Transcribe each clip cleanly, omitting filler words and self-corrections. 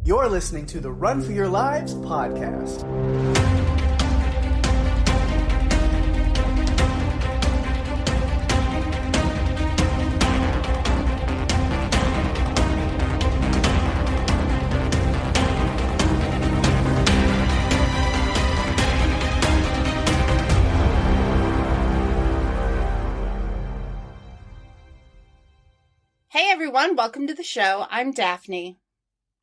You're listening to the Run for Your Lives podcast. Hey everyone, welcome to the show. I'm Daphne.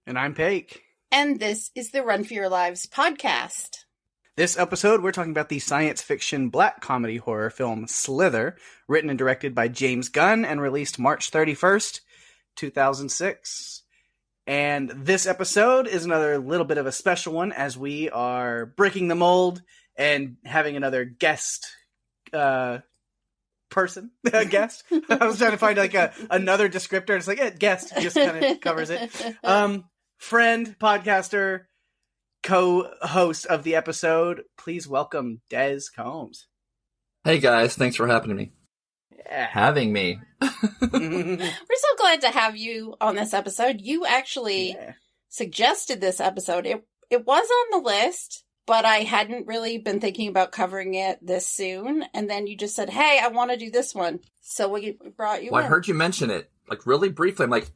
And I'm Pake. And this is the Run for Your Lives podcast. This episode, we're talking about the science fiction black comedy horror film Slither, written and directed by James Gunn and released March 31st, 2006. And this episode is another little bit of a special one as we are breaking the mold and having another guest person, a guest. I was trying to find like another descriptor. It's like, yeah, guest just kind of covers it. Friend, podcaster, co-host of the episode. Please welcome Des Combs. Hey guys, thanks for having me. Yeah. Having me. We're so glad to have you on this episode. You actually suggested this episode. It was on the list, but I hadn't really been thinking about covering it this soon. And then you just said, hey, I want to do this one. So we brought you Well, in. I heard you mention it, like really briefly. I'm like,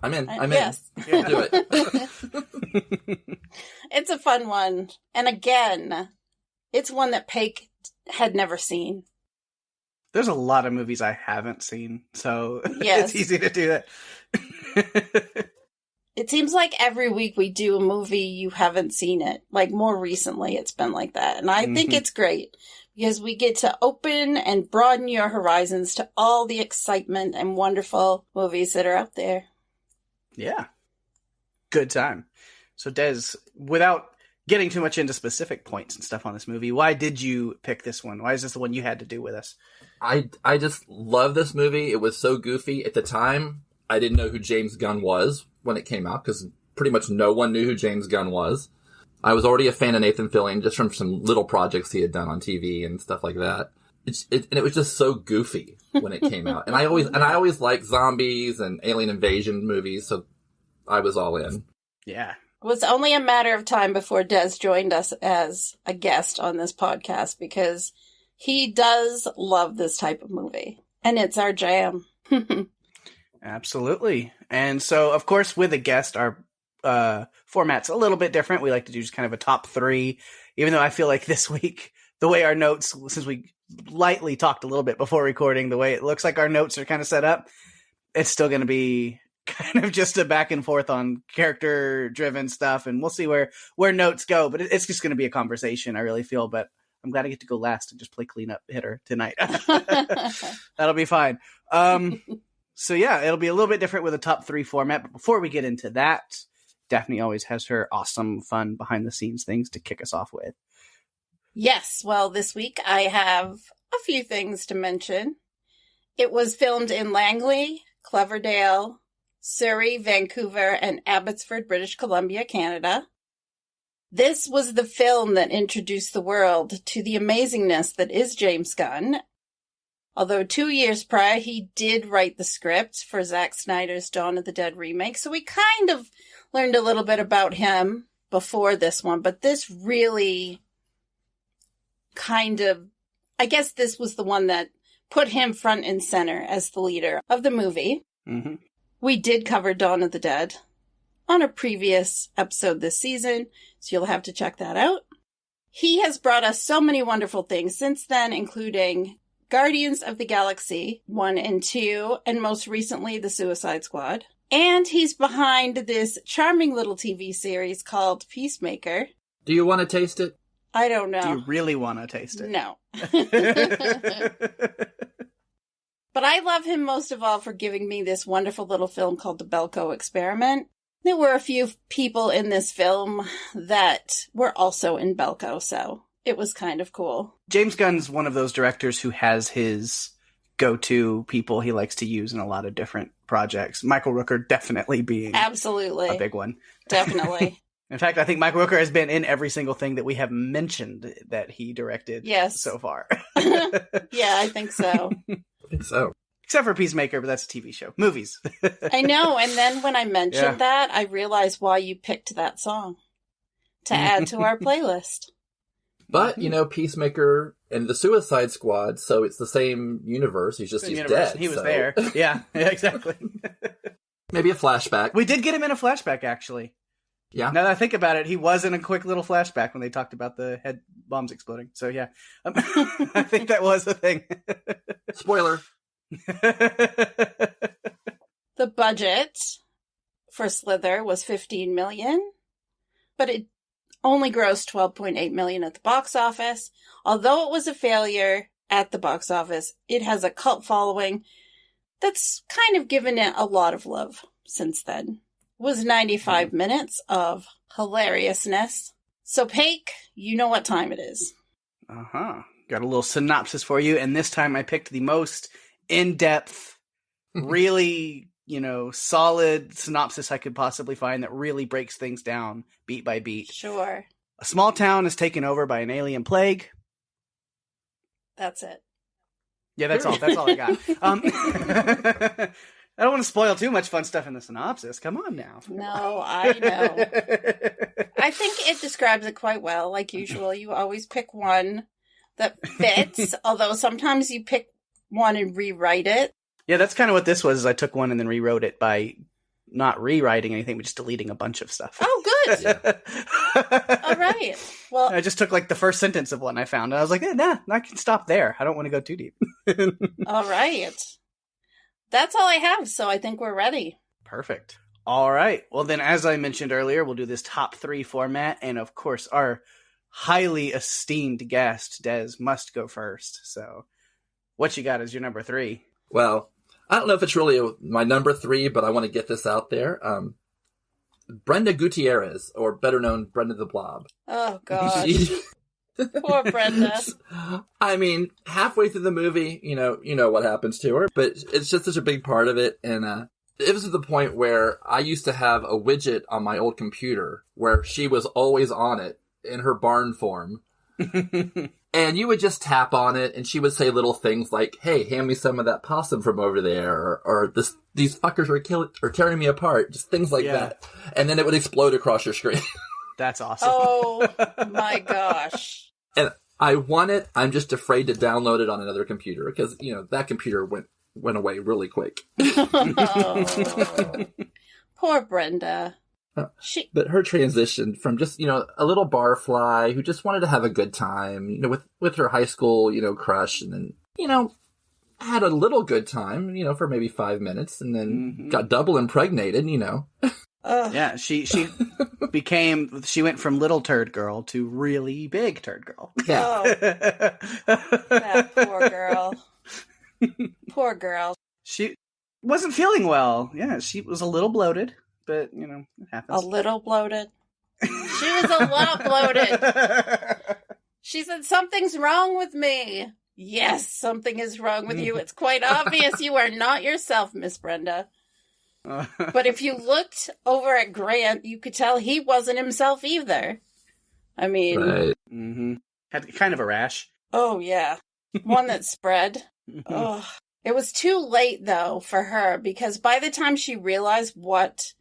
I'm in. Yes. We'll do it. It's a fun one. And again, it's one that Pake had never seen. There's a lot of movies I haven't seen, so Yes. it's easy to do that. It seems like every week we do a movie, you haven't seen it. Like more recently, it's been like that. And I think it's great because we get to open and broaden your horizons to all the excitement and wonderful movies that are out there. Yeah. Good time. So Des, without getting too much into specific points and stuff on this movie, why did you pick this one? Why is this the one you had to do with us? I just love this movie. It was so goofy. At the time, I didn't know who James Gunn was when it came out, because pretty much no one knew who James Gunn was. I was already a fan of Nathan Fillion just from some little projects he had done on TV and stuff like that. And it was just so goofy when it came out. And I always liked zombies and alien invasion movies, so I was all in. Yeah. It was only a matter of time before Des joined us as a guest on this podcast because he does love this type of movie. And it's our jam. Absolutely. And so, of course, with a guest, our format's a little bit different. We like to do just kind of a top three, even though I feel like this week, the way our notes, since we lightly talked a little bit before recording, the way it looks like our notes are kind of set up, it's still going to be kind of just a back and forth on character driven stuff. And we'll see where notes go, but it's just going to be a conversation, I really feel. But I'm glad I get to go last and just play cleanup hitter tonight. That'll be fine. So yeah, it'll be a little bit different with a top three format. But before we get into that, Daphne always has her awesome, fun behind the scenes things to kick us off with. Yes. Well, this week I have a few things to mention. It was filmed in Langley, Cloverdale, Surrey, Vancouver, and Abbotsford, British Columbia, Canada. This was the film that introduced the world to the amazingness that is James Gunn. Although 2 years prior, he did write the script for Zack Snyder's Dawn of the Dead remake, so we kind of learned a little bit about him before this one, but this really kind of, I guess this was the one that put him front and center as the leader of the movie. Mm-hmm. We did cover Dawn of the Dead on a previous episode this season, so you'll have to check that out. He has brought us so many wonderful things since then, including Guardians of the Galaxy 1 and 2, and most recently The Suicide Squad. And he's behind this charming little TV series called Peacemaker. Do you want to taste it? I don't know. Do you really want to taste it? No. But I love him most of all for giving me this wonderful little film called The Belko Experiment. There were a few people in this film that were also in Belko, so it was kind of cool. James Gunn's one of those directors who has his go-to people he likes to use in a lot of different projects. Michael Rooker definitely being Absolutely a big one. Definitely. In fact, I think Michael Rooker has been in every single thing that we have mentioned that he directed so far. Yeah, I think so. I think so. Except for Peacemaker, but that's a TV show. Movies. I know, and then when I mentioned Yeah. that, I realized why you picked that song to add to our playlist. But, Peacemaker and the Suicide Squad, so it's the same universe. He's dead. He was so- there. Yeah, exactly. Maybe a flashback. We did get him in a flashback, actually. Yeah. Now that I think about it, he was in a quick little flashback when they talked about the head bombs exploding. So yeah, I think that was a thing. Spoiler. The budget for Slither was $15 million, but it only grossed $12.8 million at the box office. Although it was a failure at the box office, it has a cult following that's kind of given it a lot of love since then. It was 95 minutes of hilariousness. So, Pake, you know what time it is. Uh-huh. Got a little synopsis for you, and this time I picked the most in-depth, really, solid synopsis I could possibly find that really breaks things down beat by beat. Sure. A small town is taken over by an alien plague. That's it. Yeah, that's all. That's all I got. I don't want to spoil too much fun stuff in the synopsis. Come on now. No, I know. I think it describes it quite well. Like usual, you always pick one that fits, although sometimes you pick one and rewrite it. Yeah, that's kind of what this was. Is I took one and then rewrote it by not rewriting anything, but just deleting a bunch of stuff. Oh, good. All right. Well, I just took like the first sentence of one I found, and I was like, nah, I can stop there. I don't want to go too deep. all right. That's all I have, so I think we're ready. Perfect. All right. Well, then, as I mentioned earlier, we'll do this top 3 format, and of course, our highly esteemed guest, Des, must go first. So, what you got as your number 3? Well, I don't know if it's really my number 3, but I want to get this out there. Brenda Gutierrez, or better known Brenda the Blob. Oh, God. Poor Brenda. I mean, halfway through the movie, you know what happens to her, but it's just such a big part of it. And it was to the point where I used to have a widget on my old computer where she was always on it in her barn form. And you would just tap on it, and she would say little things like, "Hey, hand me some of that possum from over there," or "These fuckers are tearing me apart," just things like that. And then it would explode across your screen. That's awesome. Oh, my gosh. And I want it. I'm just afraid to download it on another computer because that computer went away really quick. Oh, poor Brenda. But her transition from just, a little barfly who just wanted to have a good time, with her high school, crush, and then, had a little good time, for maybe 5 minutes, and then got double impregnated, Yeah, she went from little turd girl to really big turd girl. Yeah. Oh, that poor girl. Poor girl. She wasn't feeling well. Yeah, she was a little bloated, but, it happens. A little bloated. She was a lot bloated. She said, "Something's wrong with me." Yes, something is wrong with you. It's quite obvious you are not yourself, Miss Brenda. But if you looked over at Grant, you could tell he wasn't himself either. I mean... Right. Mm-hmm. Had kind of a rash. Oh, yeah. One that spread. Oh. It was too late, though, for her, because by the time she realized what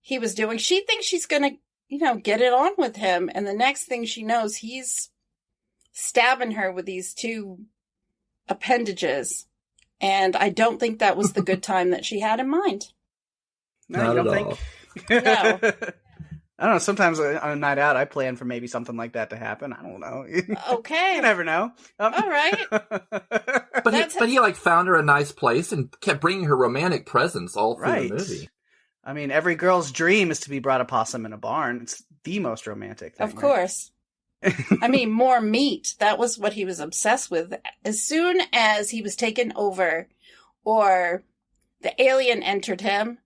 he was doing, she thinks she's going to, get it on with him. And the next thing she knows, he's stabbing her with these 2 appendages. And I don't think that was the good time that she had in mind. No, Not you don't at think? all. No. I don't know. Sometimes on a night out, I plan for maybe something like that to happen. I don't know. Okay. You never know. All right. But he found her a nice place and kept bringing her romantic presence all through the movie. I mean, every girl's dream is to be brought a possum in a barn. It's the most romantic thing. Of course. I mean, more meat. That was what he was obsessed with. As soon as he was taken over or the alien entered him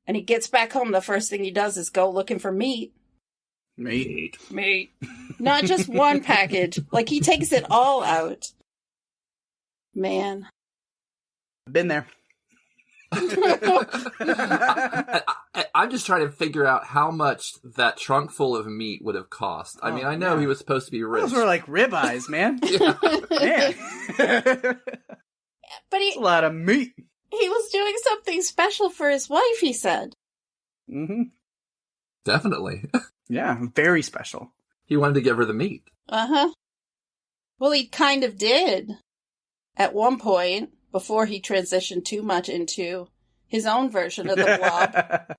and he gets back home, the first thing he does is go looking for meat. Meat. Not just one package. Like, he takes it all out. Man. Been there. I'm just trying to figure out how much that trunk full of meat would have cost. I mean, I know he was supposed to be rich. Those were like ribeyes, man. Yeah. Man. But It's a lot of meat. He was doing something special for his wife, he said. Mm-hmm. Definitely. Yeah, very special. He wanted to give her the meat. Uh-huh. Well, he kind of did at one point before he transitioned too much into his own version of the blob.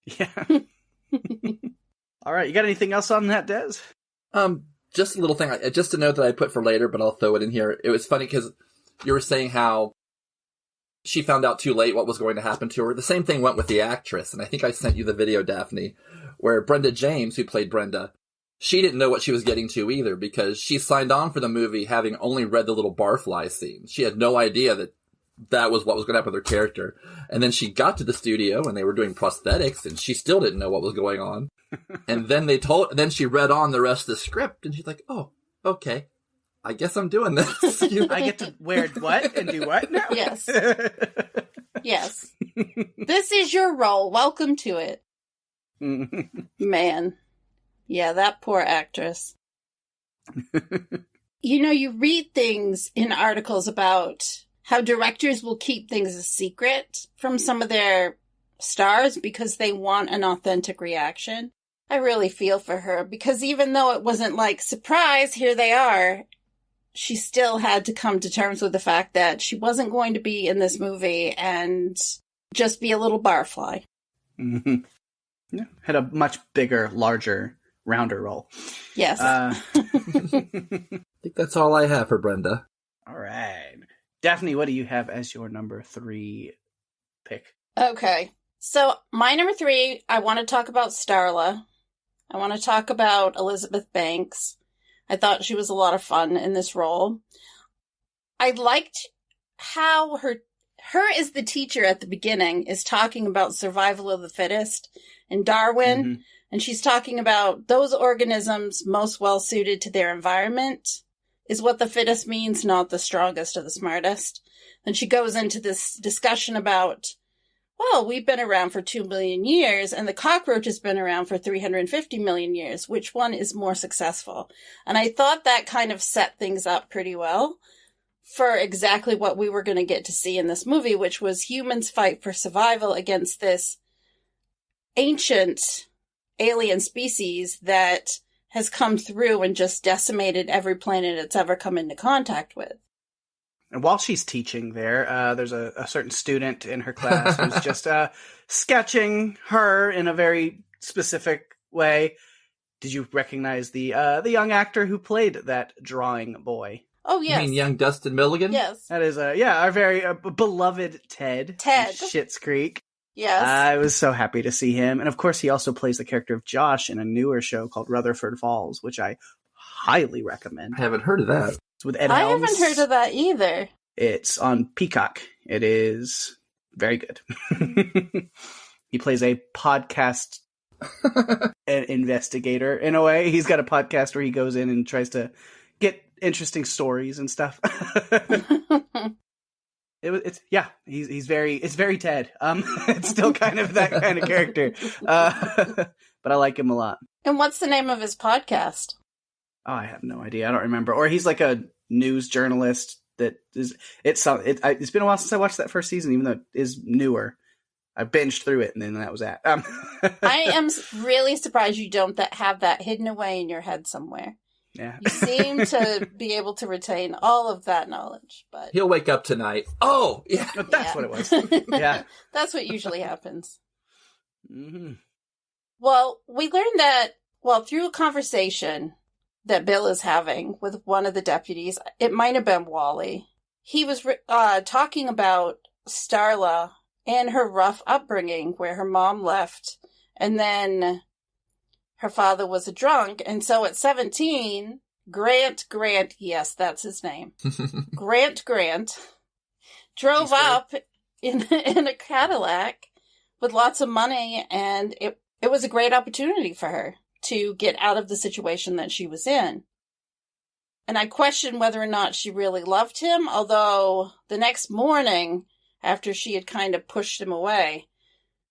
Yeah. All right, you got anything else on that, Des? Just a little thing, just a note that I put for later, but I'll throw it in here. It was funny because you were saying how she found out too late what was going to happen to her. The same thing went with the actress, and I think I sent you the video, Daphne, where Brenda James, who played Brenda, she didn't know what she was getting to either because she signed on for the movie having only read the little barfly scene. She had no idea that that was what was going to happen with her character. And then she got to the studio and they were doing prosthetics and she still didn't know what was going on. And then then she read on the rest of the script and she's like, oh, okay. I guess I'm doing this. I get to wear what and do what now? Yes. Yes. This is your role. Welcome to it. Man. Yeah, that poor actress. You read things in articles about how directors will keep things a secret from some of their stars because they want an authentic reaction. I really feel for her because even though it wasn't like, surprise, here they are, she still had to come to terms with the fact that she wasn't going to be in this movie and just be a little barfly. Mm-hmm. Yeah, had a much bigger, larger, rounder role. Yes. I think that's all I have for Brenda. All right. Daphne, what do you have as your number 3 pick? Okay. So my number 3, I want to talk about Starla. I want to talk about Elizabeth Banks. I thought she was a lot of fun in this role. I liked how her as the teacher at the beginning is talking about survival of the fittest and Darwin. Mm-hmm. And she's talking about those organisms most well suited to their environment is what the fittest means, not the strongest or the smartest. Then she goes into this discussion about, well, we've been around for 2 million years and the cockroach has been around for 350 million years. Which one is more successful? And I thought that kind of set things up pretty well for exactly what we were going to get to see in this movie, which was humans fight for survival against this ancient alien species that has come through and just decimated every planet it's ever come into contact with. And while she's teaching there's a certain student in her class who's just sketching her in a very specific way. Did you recognize the young actor who played that drawing boy? Oh, yes. You mean young Dustin Milligan? Yes. That is, our very beloved Ted. Ted. Schitt's Creek. Yes. I was so happy to see him. And of course, he also plays the character of Josh in a newer show called Rutherford Falls, which I highly recommend. I haven't heard of that. It's with Ed I Helms. haven't heard of that either. It's on Peacock. It is very good. He plays a podcast investigator in a way. He's got a podcast where he goes in and tries to get interesting stories and stuff. He's very Ted. It's still kind of that kind of character. But I like him a lot. And what's the name of his podcast? Oh, I have no idea. I don't remember. Or he's like a news journalist that is. It's been a while since I watched that first season, even though it is newer. I binged through it, and then that was that. I am really surprised you don't have that hidden away in your head somewhere. Yeah. You seem to be able to retain all of that knowledge, but he'll wake up tonight. Oh, yeah. That's what it was. Yeah. That's what usually happens. Mm-hmm. Well, we learned that, through a conversation that Bill is having with one of the deputies, it might have been Wally. He was talking about Starla and her rough upbringing where her mom left and then her father was a drunk. And so at 17, Grant, yes, that's his name. Grant drove up in a Cadillac with lots of money, and it was a great opportunity for her to get out of the situation that she was in. And I question whether or not she really loved him, although the next morning, after she had kind of pushed him away,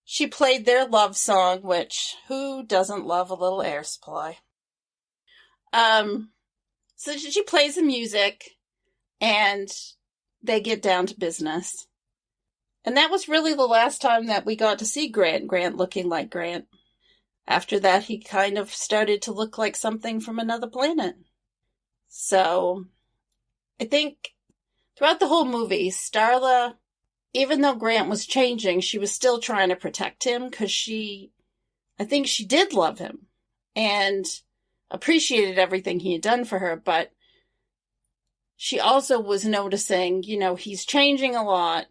she played their love song, which, who doesn't love a little Air Supply? So she plays the music, and they get down to business. And that was really the last time that we got to see Grant looking like Grant. After that, he kind of started to look like something from another planet. So, I think throughout the whole movie, Starla, even though Grant was changing, she was still trying to protect him because I think she did love him and appreciated everything he had done for her, but she also was noticing, he's changing a lot.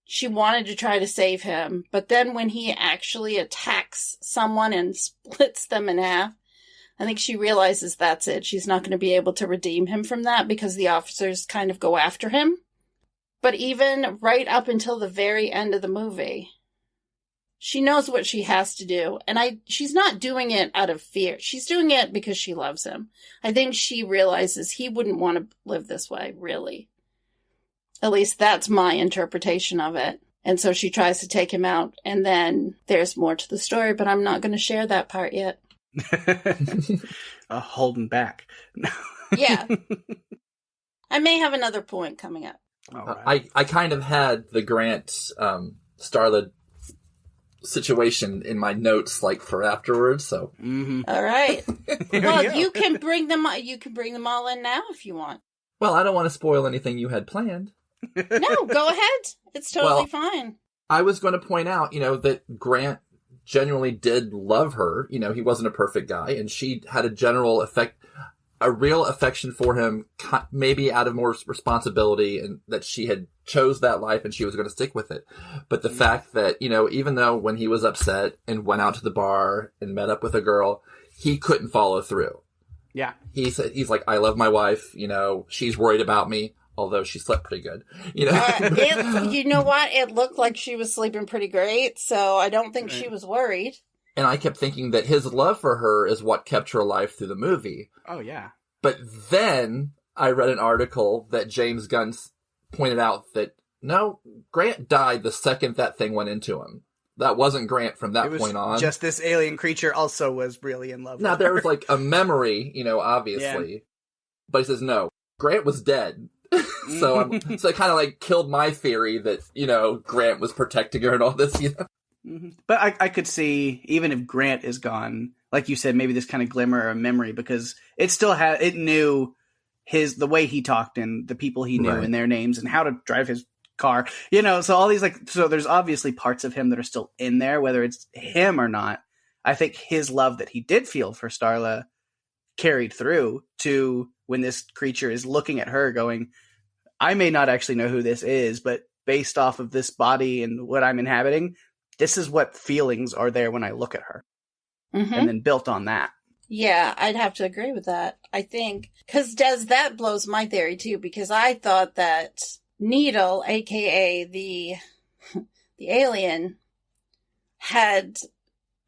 She wanted to try to save him, but then when he actually attacks someone and splits them in half, I think she realizes that's it. She's not going to be able to redeem him from that because the officers kind of go after him. But even right up until the very end of the movie, she knows what she has to do. And she's not doing it out of fear. She's doing it because she loves him. I think she realizes he wouldn't want to live this way, really. At least that's my interpretation of it. And so she tries to take him out. And then there's more to the story, but I'm not going to share that part yet. Holding back. Yeah. I may have another point coming up. All right. I kind of had the Grant Starla situation in my notes for afterwards, so All right. Well, you can bring them all in now if you want. Well, I don't want to spoil anything you had planned. No, go ahead. It's totally fine. I was going to point out, that Grant genuinely did love her. He wasn't a perfect guy, and she had a real affection for him, maybe out of more responsibility, and that she had chose that life and she was going to stick with it. But the fact that, even though when he was upset and went out to the bar and met up with a girl, he couldn't follow through. Yeah. He's like, I love my wife, she's worried about me, although she slept pretty good, you know what? It looked like she was sleeping pretty great, so I don't think she was worried. And I kept thinking that his love for her is what kept her alive through the movie. Oh, yeah. But then I read an article that James Gunn pointed out that, no, Grant died the second that thing went into him. That wasn't Grant from that point on. Just this alien creature also was really in love with her. Now, there was a memory, obviously. Yeah. But he says, no, Grant was dead. So it kind of killed my theory that, Grant was protecting her and all this, Mm-hmm. But I could see, even if Grant is gone, like you said, maybe this kind of glimmer of memory, because it still had, it knew the way he talked and the people he knew and their names and how to drive his car, so all these so there's obviously parts of him that are still in there, whether it's him or not. I think his love that he did feel for Starla carried through to when this creature is looking at her going, I may not actually know who this is, but based off of this body and what I'm inhabiting, this is what feelings are there when I look at her. Mm-hmm. And then built on that. Yeah, I'd have to agree with that. I think, because that blows my theory too, because I thought that Needle, aka the alien, had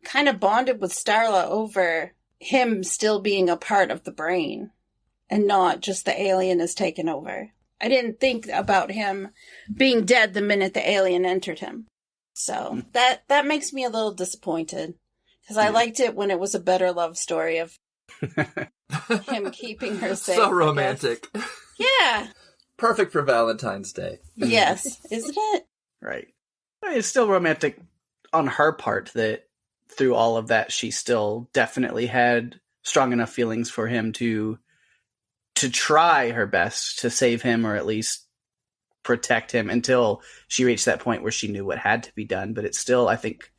kind of bonded with Starla over him still being a part of the brain and not just the alien is taken over. I didn't think about him being dead the minute the alien entered him. So that makes me a little disappointed because I liked it when it was a better love story of him keeping her safe. So romantic. Yeah. Perfect for Valentine's Day. Yes, isn't it? Right. I mean, it's still romantic on her part that through all of that, she still definitely had strong enough feelings for him to try her best to save him or at least protect him until she reached that point where she knew what had to be done. But it's still, I think,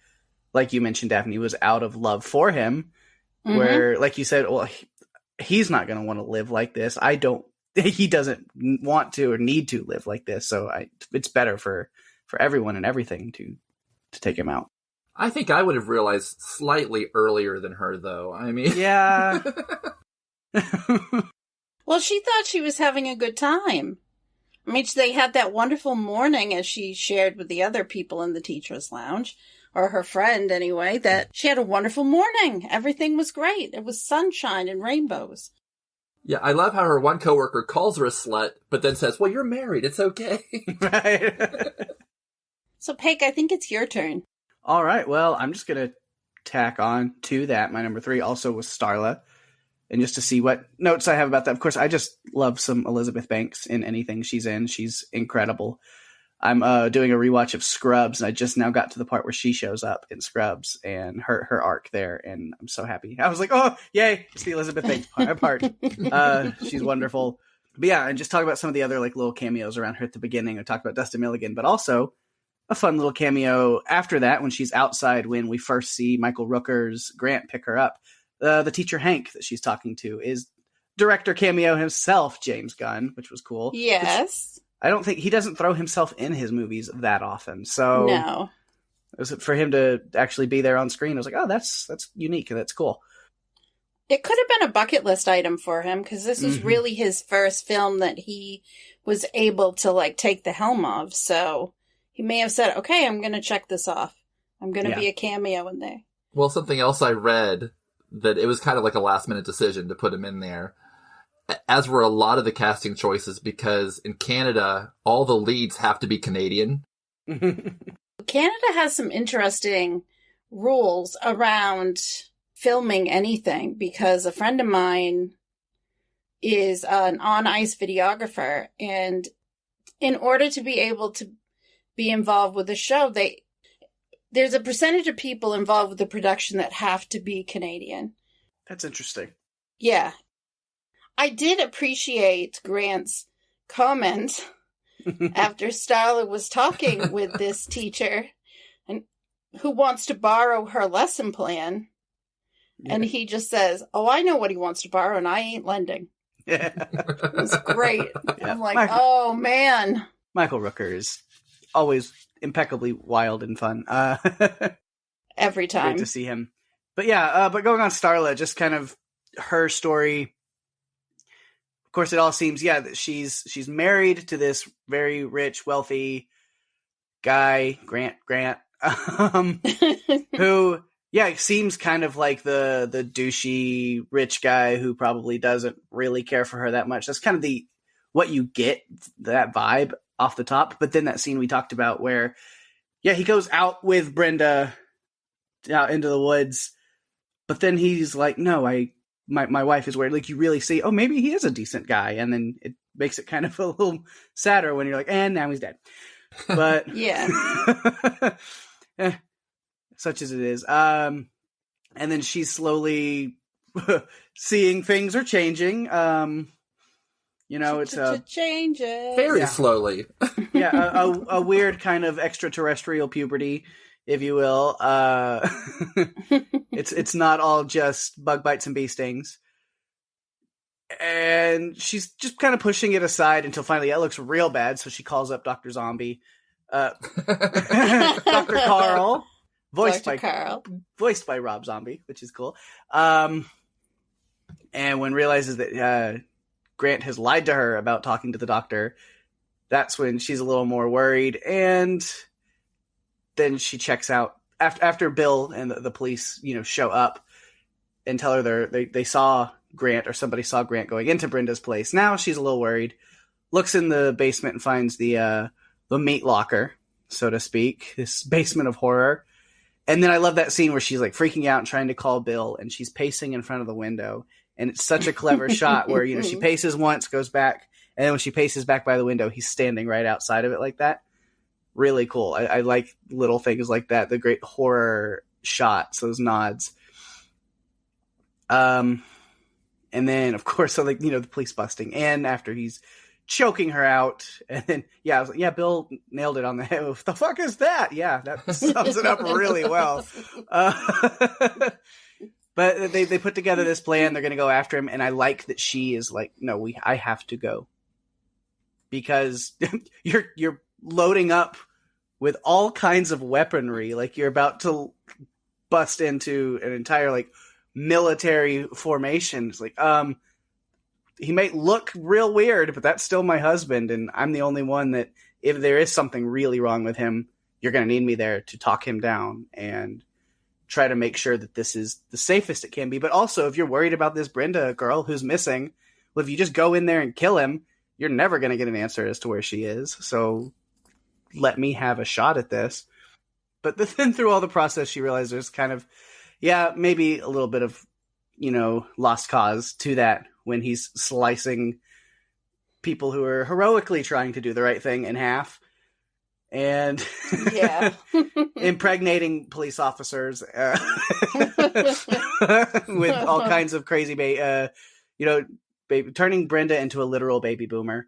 like you mentioned, Daphne, was out of love for him, where, like you said, well, he's not going to want to live like this. He doesn't want to or need to live like this. So it's better for everyone and everything to take him out. I think I would have realized slightly earlier than her, though. I mean, yeah. Well, she thought she was having a good time. I mean, they had that wonderful morning, as she shared with the other people in the teacher's lounge, or her friend anyway, that she had a wonderful morning. Everything was great. It was sunshine and rainbows. Yeah, I love how her one coworker calls her a slut, but then says, well, you're married. It's okay. Right. So, Pake, I think it's your turn. All right. Well, I'm just going to tack on to that. My number 3 also was Starla. And just to see what notes I have about that. Of course, I just love some Elizabeth Banks in anything she's in. She's incredible. I'm doing a rewatch of Scrubs, and I just now got to the part where she shows up in Scrubs and her arc there, and I'm so happy. I was like, oh, yay, it's the Elizabeth Banks part. She's wonderful. But yeah, and just talk about some of the other like little cameos around her at the beginning. I talked about Dustin Milligan, but also a fun little cameo after that when she's outside when we first see Michael Rooker's Grant pick her up. The teacher Hank that she's talking to is director cameo himself, James Gunn, which was cool. Yes. I don't think he doesn't throw himself in his movies that often. So no. It was for him to actually be there on screen. I was like, oh, that's unique and that's cool. It could have been a bucket list item for him because this was really his first film that he was able to like take the helm of. So he may have said, okay, I'm going to check this off. I'm going to be a cameo in there. Well, something else I read that it was kind of like a last minute decision to put him in there, as were a lot of the casting choices, because in Canada, all the leads have to be Canadian. Canada has some interesting rules around filming anything, because a friend of mine is an on-ice videographer, and in order to be able to be involved with the show, there's a percentage of people involved with the production that have to be Canadian. That's interesting. Yeah. I did appreciate Grant's comment after Starla was talking with this teacher and who wants to borrow her lesson plan. Yeah. And he just says, oh, I know what he wants to borrow and I ain't lending. Yeah. It was great. Yeah. I'm like, oh, man. Michael Rooker is always impeccably wild and fun. Every time. Great to see him. But yeah, but going on Starla, just kind of her story. Of course, it all seems, that she's married to this very rich, wealthy guy, Grant, who, seems kind of like the douchey rich guy who probably doesn't really care for her that much. That's kind of what you get, that vibe off the top. But then that scene we talked about where, he goes out with Brenda out into the woods, but then he's like, no, my wife is worried. Like, you really see, oh, maybe he is a decent guy. And then it makes it kind of a little sadder when you're like, and now he's dead. But such as it is. And then she's slowly seeing things are changing. It's changes very slowly. A weird kind of extraterrestrial puberty, if you will. It's not all just bug bites and bee stings. And she's just kind of pushing it aside until finally it looks real bad. So she calls up Dr. Zombie, Dr. Carl, voiced by Rob Zombie, which is cool. And when realizes that Grant has lied to her about talking to the doctor, that's when she's a little more worried. And then she checks out after Bill and the police, show up and tell her they saw Grant, or somebody saw Grant going into Brenda's place. Now she's a little worried, looks in the basement and finds the meat locker, so to speak, this basement of horror. And then I love that scene where she's like freaking out and trying to call Bill, and she's pacing in front of the window. And it's such a clever shot where, she paces once, goes back, and then when she paces back by the window, he's standing right outside of it like that. Really cool. I like little things like that, the great horror shots, those nods. And then, of course, the police busting in after he's choking her out. And then, I was like, Bill nailed it on the head. What the fuck is that? Yeah, that sums it up really well. But they put together this plan. They're going to go after him. And I like that she is like, no, I have to go. Because you're loading up with all kinds of weaponry. Like, you're about to bust into an entire, military formation. It's like, he might look real weird, but that's still my husband. And I'm the only one that, if there is something really wrong with him, you're going to need me there to talk him down and try to make sure that this is the safest it can be. But also, if you're worried about this Brenda girl who's missing, well, if you just go in there and kill him, you're never going to get an answer as to where she is. So let me have a shot at this. But then through all the process, she realized there's kind of, maybe a little bit of, lost cause to that when he's slicing people who are heroically trying to do the right thing in half. and Yeah. impregnating police officers with all kinds of crazy, turning Brenda into a literal baby boomer.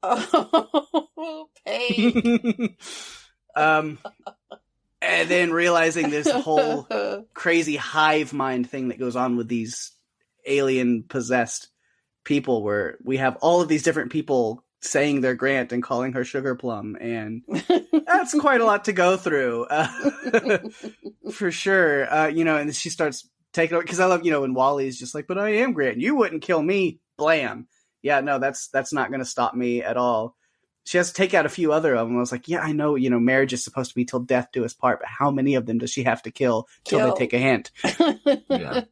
Oh, Pake. And then realizing there's a whole crazy hive mind thing that goes on with these alien possessed people, where we have all of these different people saying their Grant and calling her Sugar Plum, and that's quite a lot to go through, for sure. And she starts taking over, because I love, when Wally's just like, but I am Grant, you wouldn't kill me, blam. Yeah, no, that's not going to stop me at all. She has to take out a few other of them. I was like, yeah, I know, marriage is supposed to be till death do us part, but how many of them does she have to kill till they take a hint? Yeah.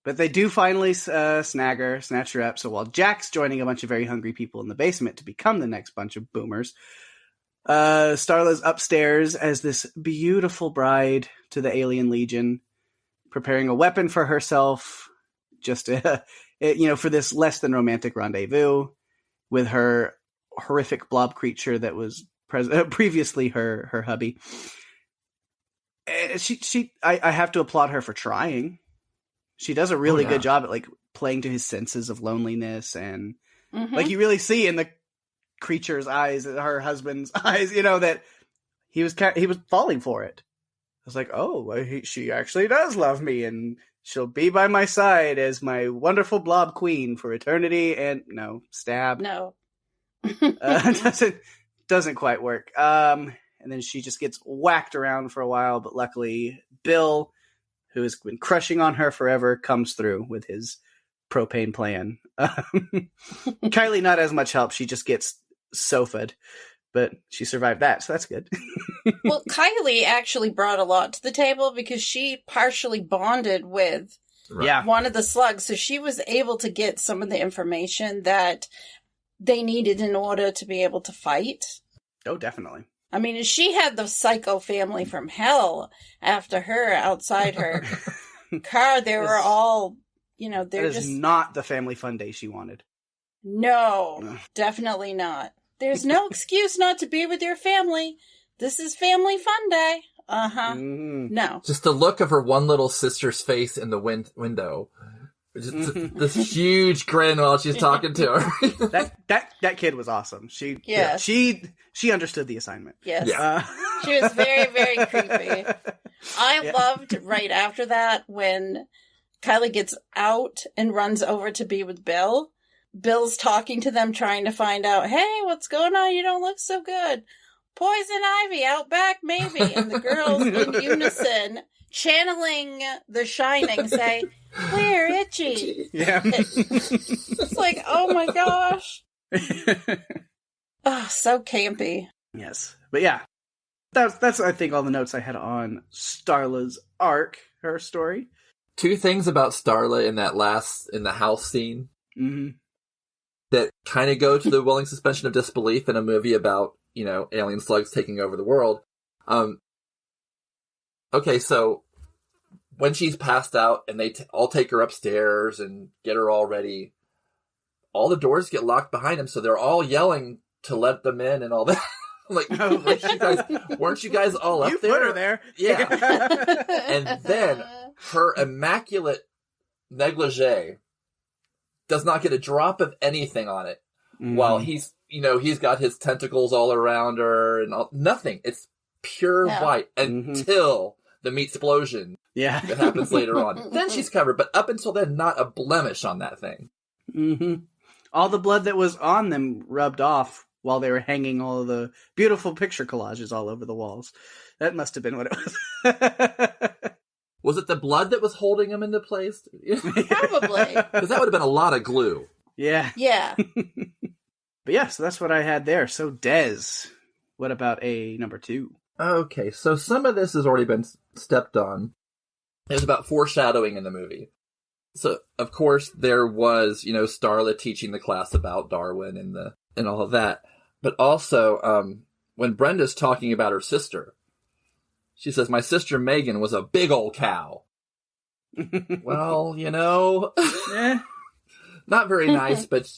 But they do finally snatch her up. So while Jack's joining a bunch of very hungry people in the basement to become the next bunch of boomers, Starla's upstairs as this beautiful bride to the alien legion, preparing a weapon for herself, just for this less than romantic rendezvous with her horrific blob creature that was previously her hubby. I have to applaud her for trying. She does a really good job at playing to his senses of loneliness, and you really see in the creature's eyes, her husband's eyes, that he was falling for it. I was like, oh, she actually does love me, and she'll be by my side as my wonderful blob queen for eternity. And no, stab. No. Doesn't quite work. And then she just gets whacked around for a while, but luckily Bill, who has been crushing on her forever, comes through with his propane plan. Kylie, not as much help. She just gets sofaed, but she survived that, so that's good. Well, Kylie actually brought a lot to the table because she partially bonded with one of the slugs, so she was able to get some of the information that they needed in order to be able to fight. Oh, definitely. I mean, she had the psycho family from hell after her outside her car. They were all, they're that is not the family fun day she wanted. No, definitely not. There's no excuse not to be with your family. This is family fun day. Uh-huh. No. Just the look of her one little sister's face in the window. Just this huge grin while she's talking to her. that kid was awesome. She understood the assignment. Yes. Yeah. She was very, very creepy. I loved right after that when Kylie gets out and runs over to be with Bill. Bill's talking to them, trying to find out, hey, what's going on? You don't look so good. Poison ivy out back, maybe. And the girls in unison, channeling The Shining, say, we're itchy. Yeah. It's like, oh my gosh. Oh, so campy. Yes. But yeah, that's I think all the notes I had on Starla's arc, her story. Two things about Starla in the house scene that kind of go to the willing suspension of disbelief in a movie about, alien slugs taking over the world. Okay, so when she's passed out and they all take her upstairs and get her all ready, all the doors get locked behind them, so they're all yelling to let them in and all that. I'm like, weren't you guys all up there? You put her there. Yeah. And then her immaculate negligee does not get a drop of anything on it while he's got his tentacles all around her and nothing. It's pure white until the meat explosion that happens later on. Then she's covered, but up until then, not a blemish on that thing. All the blood that was on them rubbed off while they were hanging all of the beautiful picture collages all over the walls. That must have been what it was. Was it the blood that was holding them into place? Probably. Because that would have been a lot of glue. Yeah. Yeah. But yeah, so that's what I had there. So Des, what about a number 2? Okay, so some of this has already been stepped on. There's about foreshadowing in the movie. So, of course, there was, Starla teaching the class about Darwin and all of that. But also, when Brenda's talking about her sister, she says, my sister Megan was a big old cow. Well, not very nice, but,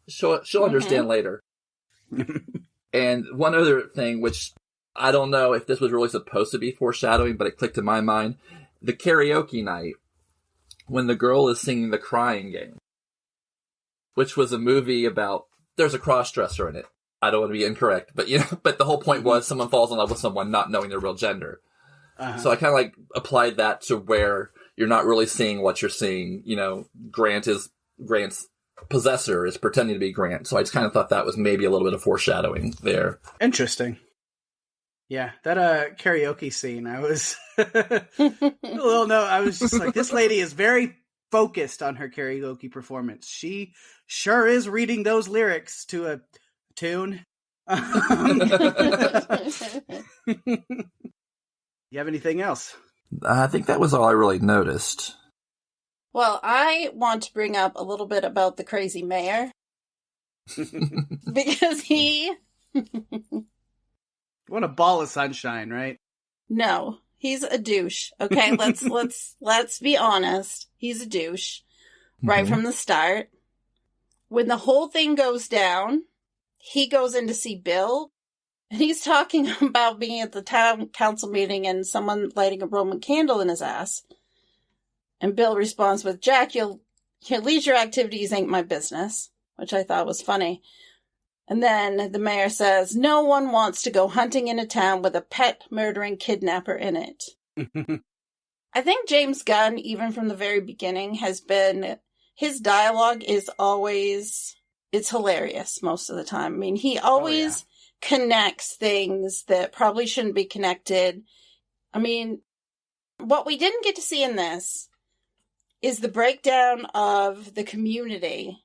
she'll understand later. And one other thing, which I don't know if this was really supposed to be foreshadowing, but it clicked in my mind. The karaoke night, when the girl is singing The Crying Game, which was a movie about, there's a cross-dresser in it. I don't want to be incorrect, but but the whole point was someone falls in love with someone not knowing their real gender. Uh-huh. So I kind of like applied that to where you're not really seeing what you're seeing. Grant's possessor is pretending to be Grant. So I just kind of thought that was maybe a little bit of foreshadowing there. Interesting. Yeah, that karaoke scene, I was I was just like, this lady is very focused on her karaoke performance. She sure is reading those lyrics to a tune. You have anything else? I think that was all I really noticed. Well, I want to bring up a little bit about the crazy mayor. Because he... What a ball of sunshine, right? No, he's a douche. Okay, let's be honest. He's a douche. Right from the start. When the whole thing goes down, he goes in to see Bill. And he's talking about being at the town council meeting and someone lighting a Roman candle in his ass. And Bill responds with, Jack, your leisure activities ain't my business, which I thought was funny. And then the mayor says, no one wants to go hunting in a town with a pet murdering kidnapper in it. I think James Gunn, even from the very beginning, his dialogue is always, it's hilarious most of the time. I mean, he always... connects things that probably shouldn't be connected. I mean, what we didn't get to see in this is the breakdown of the community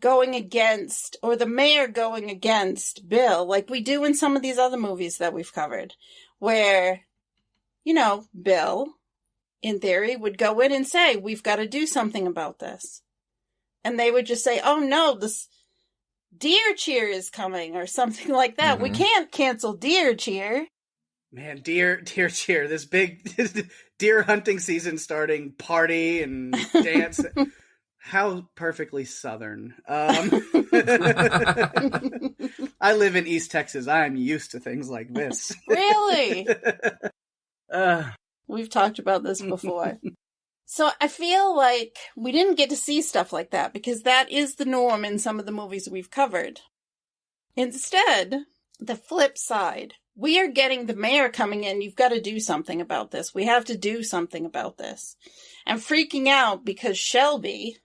going against, or the mayor going against Bill, like we do in some of these other movies that we've covered, where, Bill, in theory, would go in and say, we've got to do something about this. And they would just say, oh no, this Deer Cheer is coming, or something like that. Mm-hmm. We can't cancel Deer Cheer. Man, Deer Cheer, this big deer hunting season starting, party and dance. How perfectly Southern. I live in East Texas. I am used to things like this. Really? We've talked about this before. So I feel like we didn't get to see stuff like that because that is the norm in some of the movies we've covered. Instead, the flip side, we are getting the mayor coming in. You've got to do something about this. We have to do something about this. And freaking out because Shelby,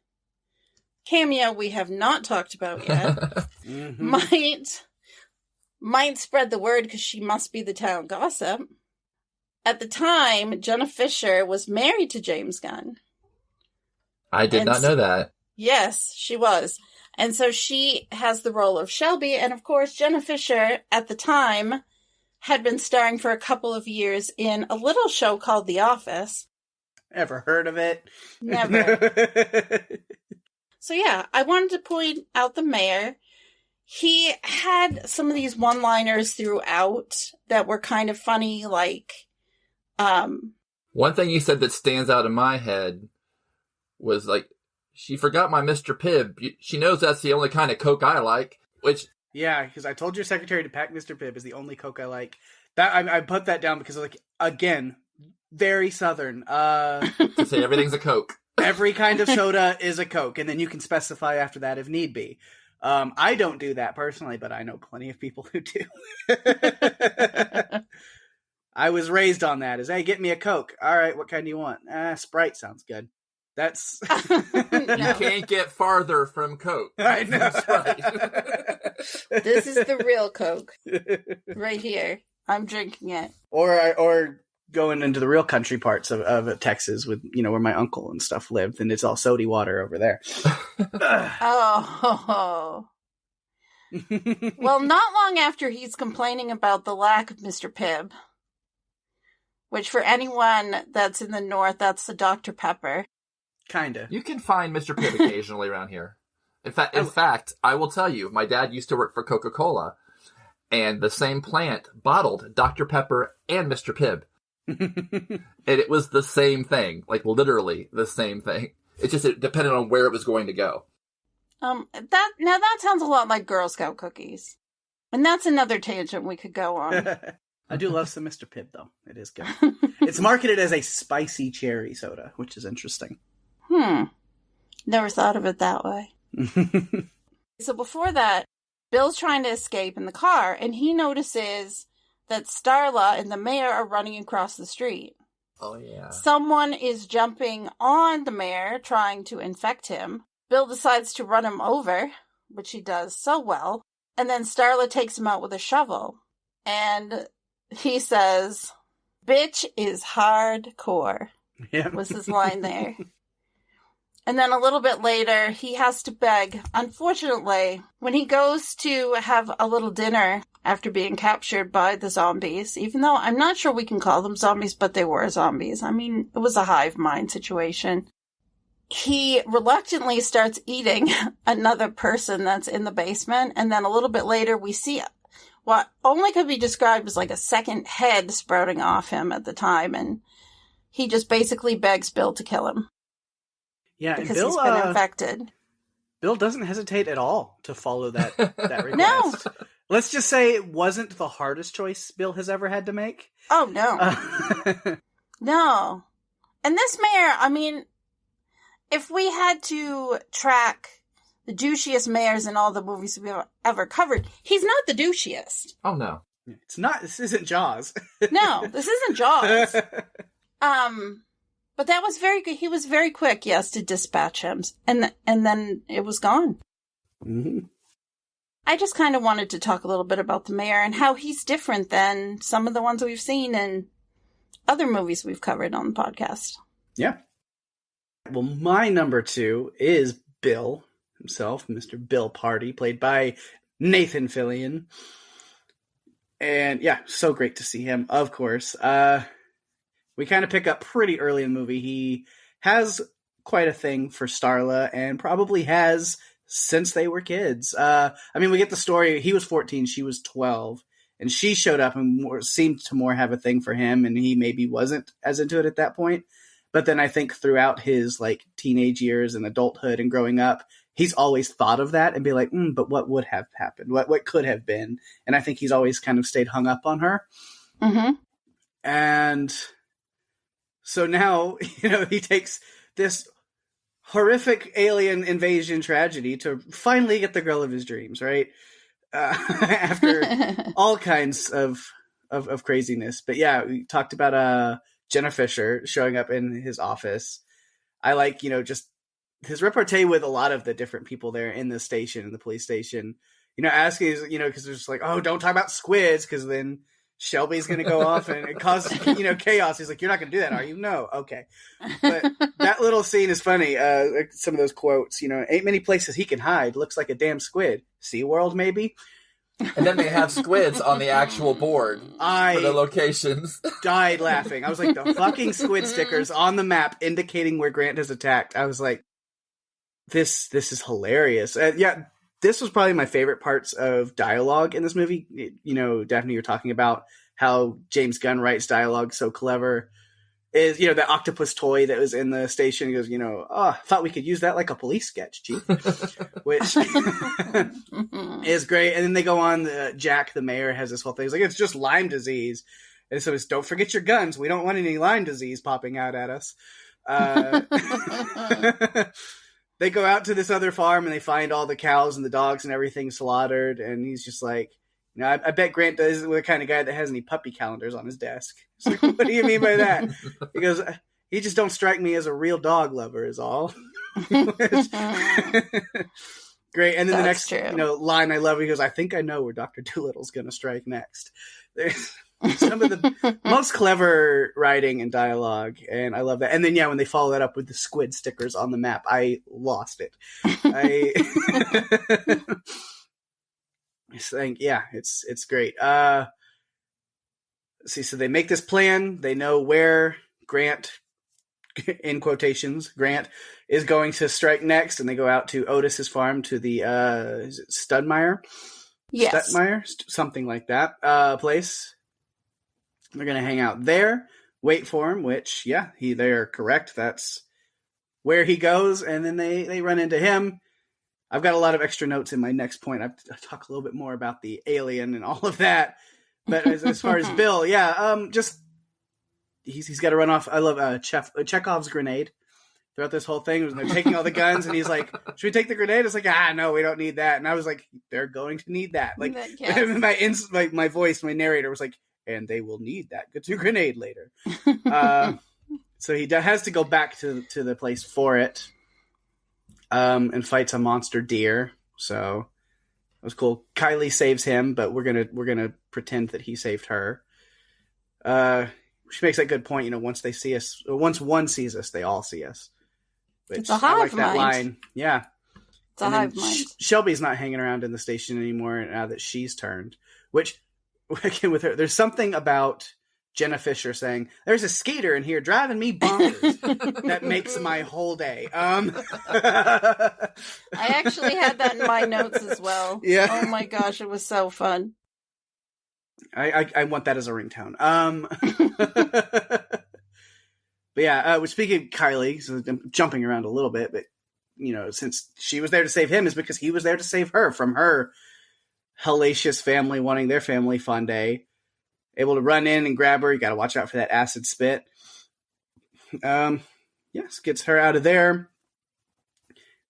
cameo we have not talked about yet, might spread the word because she must be the town gossip. At the time, Jenna Fisher was married to James Gunn. I did not know that. Yes, she was. And so she has the role of Shelby. And of course, Jenna Fisher, at the time, had been starring for a couple of years in a little show called The Office. Ever heard of it? Never. So yeah, I wanted to point out the mayor. He had some of these one-liners throughout that were kind of funny, like... One thing you said that stands out in my head was like, she forgot my Mr. Pibb. She knows that's the only kind of Coke I like, which... Yeah, because I told your secretary to pack Mr. Pibb is the only Coke I like. That I put that down because, like, again, very Southern. To say everything's a Coke. Every kind of soda is a Coke, and then you can specify after that if need be. I don't do that personally, but I know plenty of people who do. I was raised on that. Hey, get me a Coke. All right, what kind do you want? Sprite sounds good. That's... You can't get farther from Coke. I know. This is the real Coke. Right here. I'm drinking it. Or going into the real country parts of Texas with, where my uncle and stuff lived, and it's all sody water over there. Oh. Well, not long after he's complaining about the lack of Mr. Pibb, which for anyone that's in the north, that's the Dr. Pepper. Kinda. You can find Mr. Pibb occasionally around here. In fact, I will tell you, my dad used to work for Coca-Cola, and the same plant bottled Dr. Pepper and Mr. Pibb. And it was the same thing, like literally the same thing. It depended on where it was going to go. That sounds a lot like Girl Scout cookies. And that's another tangent we could go on. I do love some Mr. Pibb, though. It is good. It's marketed as a spicy cherry soda, which is interesting. Never thought of it that way. So before that, Bill's trying to escape in the car, and he notices that Starla and the mayor are running across the street. Oh, yeah. Someone is jumping on the mayor, trying to infect him. Bill decides to run him over, which he does so well. And then Starla takes him out with a shovel. And he says, "Bitch is hardcore." Yeah. Was his line there. And then a little bit later, he has to beg. Unfortunately, when he goes to have a little dinner after being captured by the zombies, even though I'm not sure we can call them zombies, but they were zombies. I mean, it was a hive mind situation. He reluctantly starts eating another person that's in the basement. And then a little bit later, we see what only could be described as like a second head sprouting off him at the time. And he just basically begs Bill to kill him. Yeah, Because Bill, he's been infected. Bill doesn't hesitate at all to follow that request. No. Let's just say it wasn't the hardest choice Bill has ever had to make. Oh, no. No. And this mayor, I mean, if we had to track the douchiest mayors in all the movies we've ever covered, he's not the douchiest. Oh, no. It's not. This isn't Jaws. No, this isn't Jaws. But that was very good. He was very quick, yes, to dispatch him. And then it was gone. Mm-hmm. I just kind of wanted to talk a little bit about the mayor and how he's different than some of the ones we've seen in other movies we've covered on the podcast. Yeah. Well, my number 2 is Bill himself, Mr. Bill Party, played by Nathan Fillion. And yeah, so great to see him, of course. We kind of pick up pretty early in the movie. He has quite a thing for Starla and probably has since they were kids. I mean, we get the story. He was 14, she was 12, and she showed up and seemed to more have a thing for him, and he maybe wasn't as into it at that point. But then I think throughout his like teenage years and adulthood and growing up, he's always thought of that and be like, but what would have happened? What could have been? And I think he's always kind of stayed hung up on her. Mm-hmm. And so now, he takes this horrific alien invasion tragedy to finally get the girl of his dreams, right? After all kinds of craziness. But yeah, we talked about Jenna Fisher showing up in his office. I like, just his repartee with a lot of the different people there in the station, in the police station, asking, because they're just like, oh, don't talk about squids, because then Shelby's going to go off and cause, chaos. He's like, you're not going to do that, are you? No. Okay. But that little scene is funny. Like some of those quotes, ain't many places he can hide. Looks like a damn squid. SeaWorld, maybe? And then they have squids on the actual board for the locations. Died laughing. I was like, the fucking squid stickers on the map indicating where Grant has attacked. I was like, this is hilarious. Yeah. This was probably my favorite parts of dialogue in this movie. Daphne, you're talking about how James Gunn writes dialogue so clever. Is, the octopus toy that was in the station. He goes, I thought we could use that like a police sketch, Chief. Which is great. And then they go on, Jack, the mayor, has this whole thing. He's like, it's just Lyme disease. And so it's, don't forget your guns. We don't want any Lyme disease popping out at us. They go out to this other farm and they find all the cows and the dogs and everything slaughtered. And he's just like, I bet Grant isn't the kind of guy that has any puppy calendars on his desk. It's like, what do you mean by that? He goes, he just don't strike me as a real dog lover is all. Great. And then That's the next, true. line I love, he goes, I think I know where Dr. Doolittle's going to strike next. There's some of the most clever writing and dialogue, and I love that. And then, when they follow that up with the squid stickers on the map, I lost it. I think, it's great. So they make this plan. They know where Grant, in quotations, Grant is going to strike next, and they go out to Otis's farm to the is it Studmeyer? Yes. Studmeyer? Something like that place. They're going to hang out there, wait for him, which, they're correct. That's where he goes. And then they run into him. I've got a lot of extra notes in my next point. I talk a little bit more about the alien and all of that. But as far as Bill, just he's got to run off. I love Chekhov's grenade throughout this whole thing. They're taking all the guns, and he's like, "Should we take the grenade?" It's like, no, we don't need that. And I was like, "They're going to need that." Like yes. my voice, my narrator was like, "And they will need that grenade later." So he has to go back to the place for it, and fights a monster deer. So it was cool. Kylie saves him, but we're gonna pretend that he saved her. She makes that good point. Once they see us, once one sees us, they all see us. Which, it's a hive I like that mind. Line. Yeah, it's a hive mind. Shelby's not hanging around in the station anymore now that she's turned. Which, again, with her, there's something about Jenna Fisher saying, "There's a skater in here driving me bonkers," that makes my whole day. I actually had that in my notes as well. Yeah. Oh my gosh, it was so fun. I want that as a ringtone. But yeah, speaking of Kylie, so I'm jumping around a little bit, but since she was there to save him, is because he was there to save her from her hellacious family wanting their family fun day. Able to run in and grab her. You got to watch out for that acid spit. Yes, gets her out of there.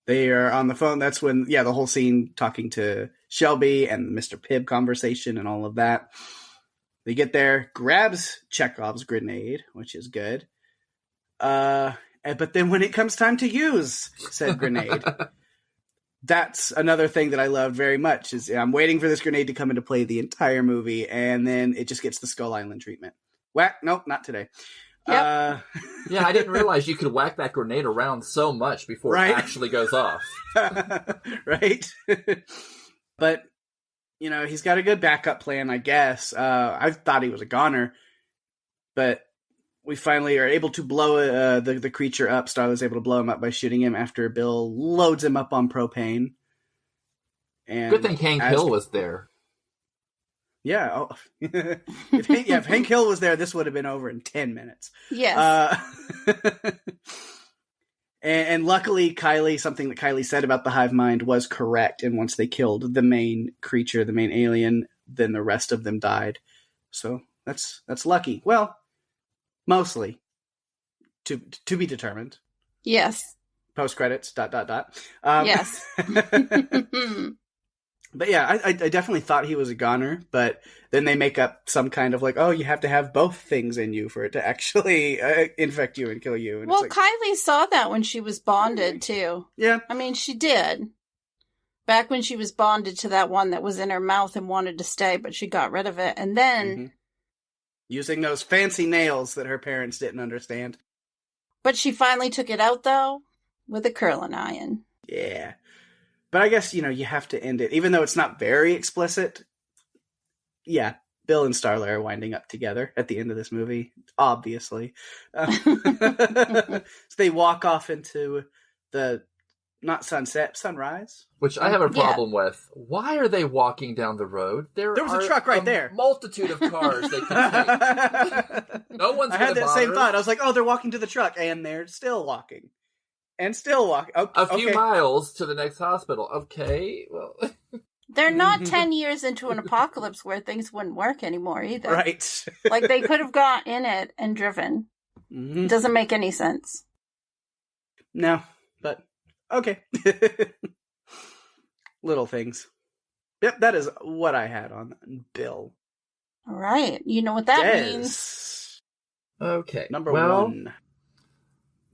They are on the phone. That's when, the whole scene talking to Shelby and Mr. Pibb conversation and all of that. They get there, grabs Chekhov's grenade, which is good. But then when it comes time to use said grenade, that's another thing that I loved very much. Is I'm waiting for this grenade to come into play the entire movie, and then it just gets the Skull Island treatment. Whack! Nope, not today. Yep. I didn't realize you could whack that grenade around so much before it actually goes off. Right? But, he's got a good backup plan, I guess. I thought he was a goner, but we finally are able to blow the creature up. Starla's able to blow him up by shooting him after Bill loads him up on propane. And good thing Hank Hill was there. Yeah. Oh. if Hank Hill was there, this would have been over in 10 minutes. Yes. And luckily, something that Kylie said about the hive mind was correct. And once they killed the main creature, the main alien, then the rest of them died. So that's lucky. Well, mostly to be determined. Yes. Post credits. ... Yes. But yeah, I definitely thought he was a goner, but then they make up some kind of like, oh, you have to have both things in you for it to actually infect you and kill you. And well, it's like, Kylie saw that when she was bonded, too. Yeah. I mean, she did. Back when she was bonded to that one that was in her mouth and wanted to stay, but she got rid of it. And then... using those fancy nails that her parents didn't understand. But she finally took it out, though, with a curling iron. Yeah. But I guess, you have to end it. Even though it's not very explicit, yeah, Bill and Starla are winding up together at the end of this movie, obviously. So they walk off into the, not sunset, sunrise. Which I have a problem with. Why are they walking down the road? There was a truck right there. Multitude of cars they could take. No one's I had that same thought. I was like, oh, they're walking to the truck, and they're still walking. And still walking. Oh, a few miles to the next hospital. Okay, well... They're not 10 years into an apocalypse where things wouldn't work anymore either. Right. Like, they could have got in it and driven. It doesn't make any sense. No, but okay. Little things. Yep, that is what I had on Bill. All right. You know what that means. Okay. Number one.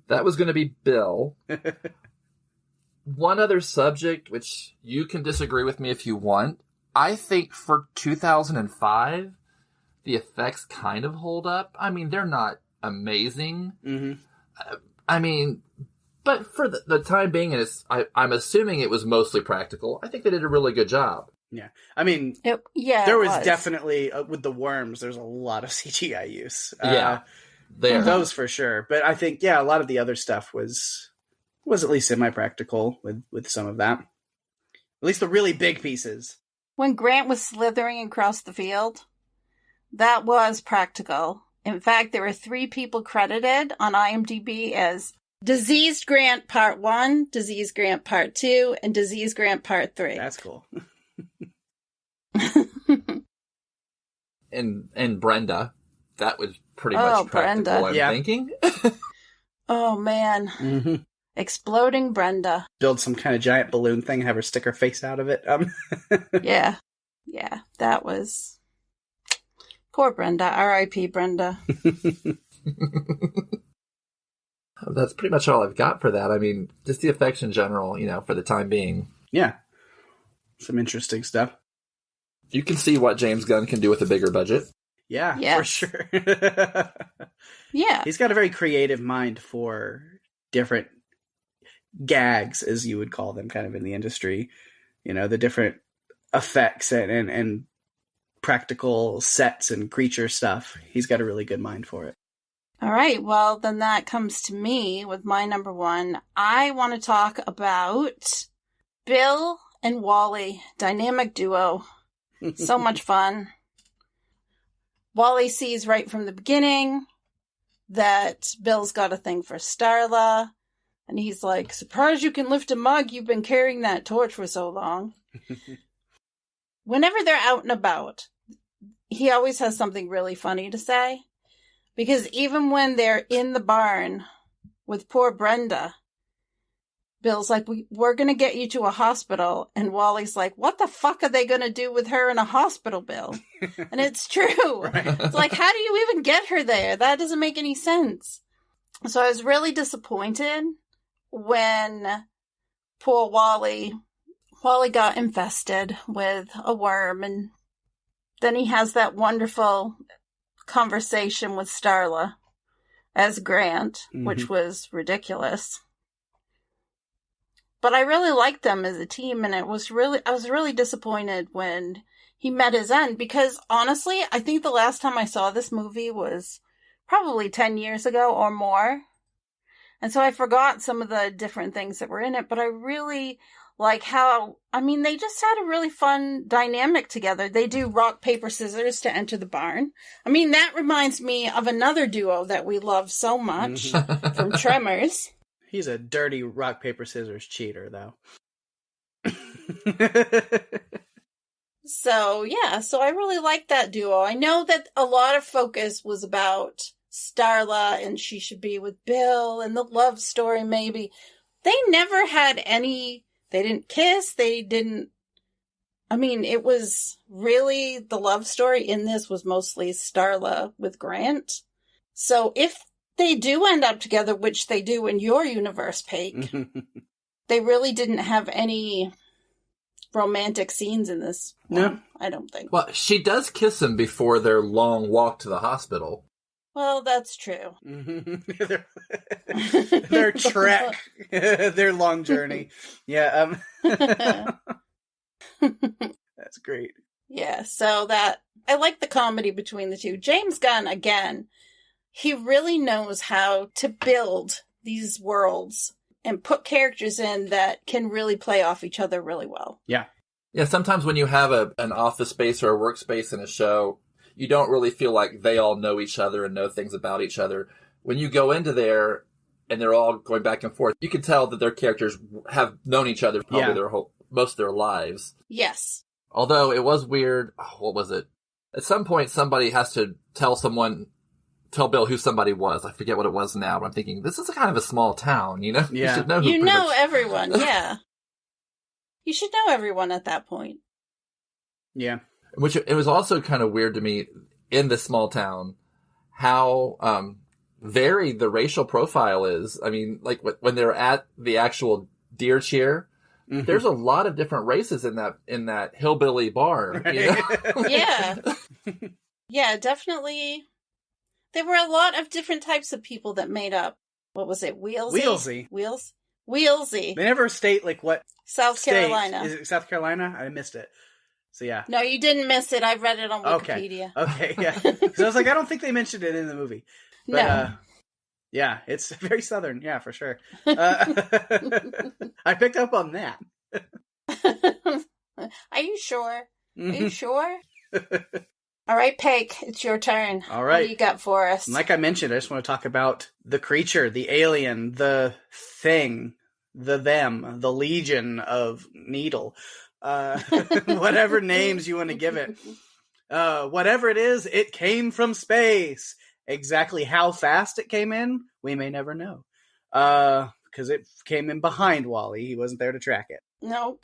That was going to be Bill. One other subject, which you can disagree with me if you want. I think for 2005, the effects kind of hold up. I mean, they're not amazing. But for the time being, I'm assuming it was mostly practical. I think they did a really good job. Yeah. I mean, there was definitely, with the worms, there's a lot of CGI use. Those for sure. But I think, a lot of the other stuff was at least semi-practical with some of that. At least the really big pieces. When Grant was slithering across the field, that was practical. In fact, there were 3 people credited on IMDb as Diseased Grant Part 1, Diseased Grant Part 2, and Diseased Grant Part 3. That's cool. And Brenda, that was pretty much practical, Brenda. I'm thinking. Oh, man. Mm-hmm. Exploding Brenda. Build some kind of giant balloon thing, have her stick her face out of it. Yeah. Yeah, that was... Poor Brenda. R.I.P. Brenda. That's pretty much all I've got for that. I mean, just the effects in general, for the time being. Yeah. Some interesting stuff. You can see what James Gunn can do with a bigger budget. Yeah, yes. for sure. Yeah. He's got a very creative mind for different gags, as you would call them, kind of in the industry. The different effects and practical sets and creature stuff. He's got a really good mind for it. All right. Well, then that comes to me with my number one. I want to talk about Bill and Wally, dynamic duo. So much fun. Wally sees right from the beginning that Bill's got a thing for Starla. And he's like, surprised you can lift a mug. You've been carrying that torch for so long. Whenever they're out and about, he always has something really funny to say. Because even when they're in the barn with poor Brenda, Bill's like, we're going to get you to a hospital. And Wally's like, what the fuck are they going to do with her in a hospital, Bill? And it's true. Right. It's like, how do you even get her there? That doesn't make any sense. So I was really disappointed when poor Wally got infested with a worm. And then he has that wonderful conversation with Starla as Grant, which was ridiculous. But I really liked them as a team, and I was really disappointed when he met his end, because honestly, I think the last time I saw this movie was probably 10 years ago or more. And so I forgot some of the different things that were in it, but I really like they just had a really fun dynamic together. They do rock, paper, scissors to enter the barn. I mean, that reminds me of another duo that we love so much from Tremors. He's a dirty rock, paper, scissors cheater, though. So I really like that duo. I know that a lot of focus was about Starla and she should be with Bill and the love story maybe. They never had any, they didn't kiss, it was really, the love story in this was mostly Starla with Grant. So if they do end up together, which they do in your universe, Pake, they really didn't have any romantic scenes in this one, no, I don't think. Well, she does kiss him before their long walk to the hospital. Well, that's true. Their trek, their long journey. Yeah, that's great. Yeah, so that, I like the comedy between the two. James Gunn, again, he really knows how to build these worlds and put characters in that can really play off each other really well. Yeah. Yeah, sometimes when you have an office space or a workspace in a show, you don't really feel like they all know each other and know things about each other. When you go into there and they're all going back and forth, you can tell that their characters have known each other probably most of their lives. Yes. Although it was weird. Oh, what was it? At some point, somebody has to tell Bill who somebody was. I forget what it was now, but I'm thinking, this is a kind of a small town, Yeah. You should know who everyone, yeah. You should know everyone at that point. Yeah. Which, it was also kind of weird to me, in this small town, how varied the racial profile is. I mean, like, when they're at the actual deer cheer, there's a lot of different races in that hillbilly bar. Right. You know? Yeah. Yeah, definitely. There were a lot of different types of people that made up, what was it, Wheelsy? Wheelsy. They never state, like, what South state. Carolina. Is it South Carolina? I missed it. So, yeah. No, you didn't miss it. I read it on Wikipedia. Okay, yeah. So I was like, I don't think they mentioned it in the movie. But, No. Yeah, it's very Southern. Yeah, for sure. I picked up on that. Are you sure? Are you sure? All right, Pake, it's your turn. All right. What do you got for us? Like I mentioned, I just want to talk about the creature, the alien, the thing, the them, the legion of Needle. Whatever names you want to give it. Whatever it is, it came from space. Exactly how fast it came in, we may never know. Because it came in behind Wally. He wasn't there to track it. Nope.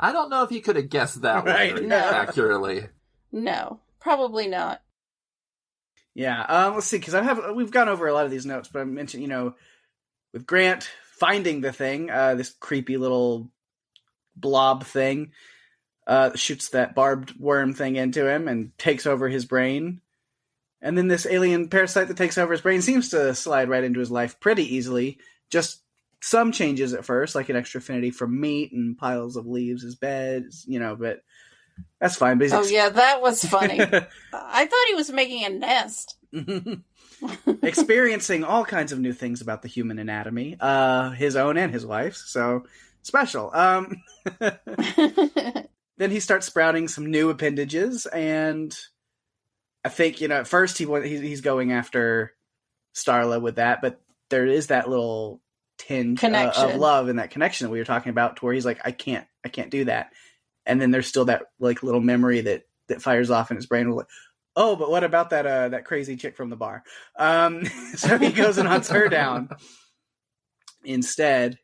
I don't know if he could have guessed that Right. one No. accurately. No, probably not. Yeah, let's see, because we've gone over a lot of these notes, but I mentioned, with Grant finding the thing, this creepy little blob thing, shoots that barbed worm thing into him and takes over his brain. And then this alien parasite that takes over his brain seems to slide right into his life pretty easily. Just some changes at first, like an extra affinity for meat and piles of leaves as beds, but that's fine. But That was funny. I thought he was making a nest. experiencing all kinds of new things about the human anatomy, his own and his wife's. So special. Then he starts sprouting some new appendages, and I think at first he's going after Starla with that, but there is that little tinge of love and that connection that we were talking about, to where he's like, I can't do that. And then there's still that like little memory that fires off in his brain. Like, oh, but what about that crazy chick from the bar? So he goes and hunts her down instead.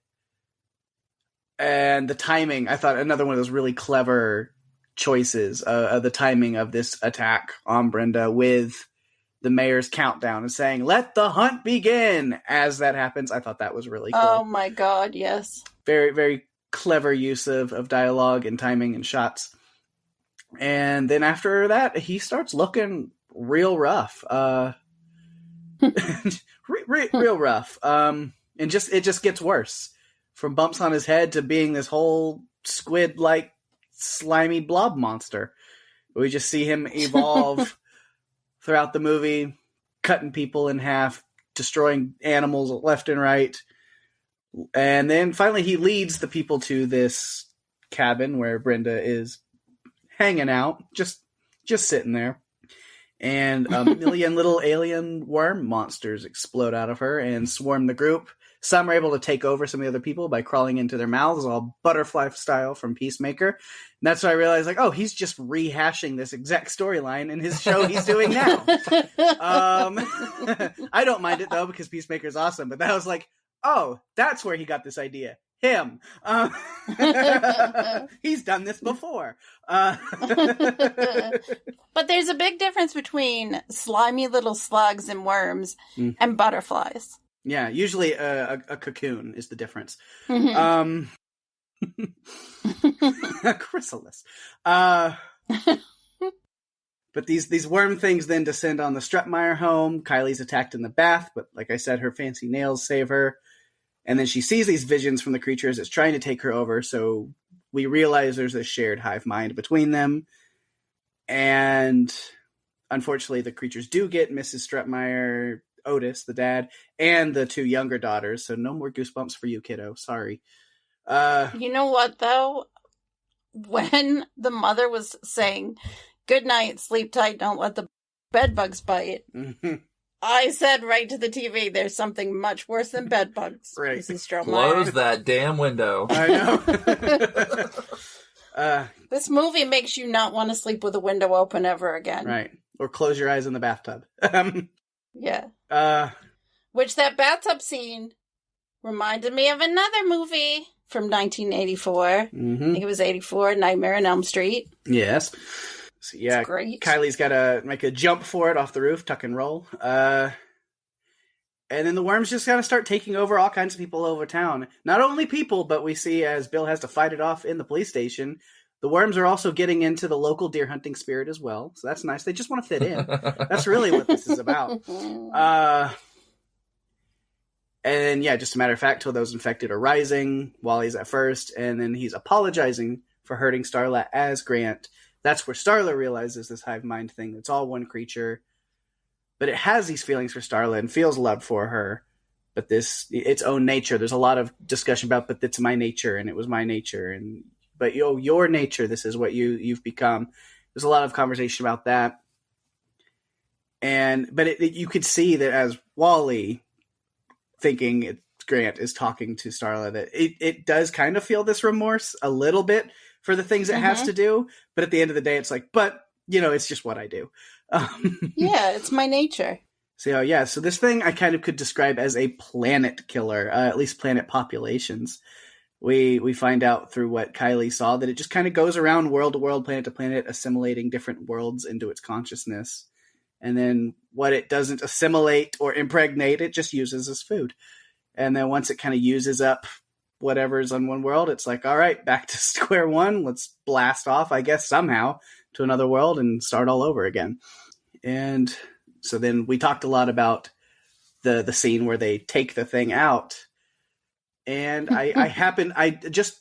And the timing, I thought another one of those really clever choices of the timing of this attack on Brenda, with the mayor's countdown and saying, "Let the hunt begin." As that happens, I thought that was really cool. Oh my God, yes. Very, very clever use of dialogue and timing and shots. And then after that, he starts looking real rough. Real rough. And it just gets worse. From bumps on his head to being this whole squid-like slimy blob monster. We just see him evolve throughout the movie, cutting people in half, destroying animals left and right. And then finally he leads the people to this cabin where Brenda is hanging out, just sitting there. And a million little alien worm monsters explode out of her and swarm the group. Some are able to take over some of the other people by crawling into their mouths, all butterfly style from Peacemaker. And that's when I realized, like, oh, he's just rehashing this exact storyline in his show he's doing now. I don't mind it, though, because Peacemaker's awesome. But that was like, oh, that's where he got this idea. Him. He's done this before. But there's a big difference between slimy little slugs and worms and butterflies. Yeah, usually a cocoon is the difference. Mm-hmm. A chrysalis. But these worm things then descend on the Strutmeyer home. Kylie's attacked in the bath, but like I said, her fancy nails save her. And then she sees these visions from the creatures. It's trying to take her over, so we realize there's a shared hive mind between them. And unfortunately, the creatures do get Mrs. Strutmeyer, Otis, the dad, and the two younger daughters. So no more goosebumps for you, kiddo. Sorry. You know what, though? When the mother was saying, "Good night, sleep tight, don't let the bed bugs bite," I said right to the TV, there's something much worse than bed bugs. Right. Close that damn window. I know. This movie makes you not want to sleep with a window open ever again. Right. Or close your eyes in the bathtub. Yeah. Which that bathtub scene reminded me of another movie from 1984. I think it was 84, Nightmare on Elm Street. Yes. So, yeah, it's great. Kylie's got to make a jump for it off the roof, tuck and roll. And then the worms just got to start taking over all kinds of people over town. Not only people, but we see as Bill has to fight it off in the police station, the worms are also getting into the local deer hunting spirit as well. So that's nice. They just want to fit in. That's really what this is about. And yeah, just a matter of fact, till those infected are rising, Wally's at first, and then he's apologizing for hurting Starla as Grant. That's where Starla realizes this hive mind thing. It's all one creature, but it has these feelings for Starla and feels love for her. But its own nature. There's a lot of discussion about, but it's my nature, and it was my nature, and but your nature, this is what you've become. There's a lot of conversation about that. But you could see that as Wally thinking Grant is talking to Starla, that it does kind of feel this remorse a little bit for the things it has to do. But at the end of the day, it's like, but, it's just what I do. Yeah, it's my nature. So this thing I kind of could describe as a planet killer, at least planet populations. We find out through what Kylie saw that it just kind of goes around world to world, planet to planet, assimilating different worlds into its consciousness. And then what it doesn't assimilate or impregnate, it just uses as food. And then once it kind of uses up whatever's on one world, it's like, all right, back to square one. Let's blast off, I guess, somehow to another world and start all over again. And so then we talked a lot about the scene where they take the thing out. And I just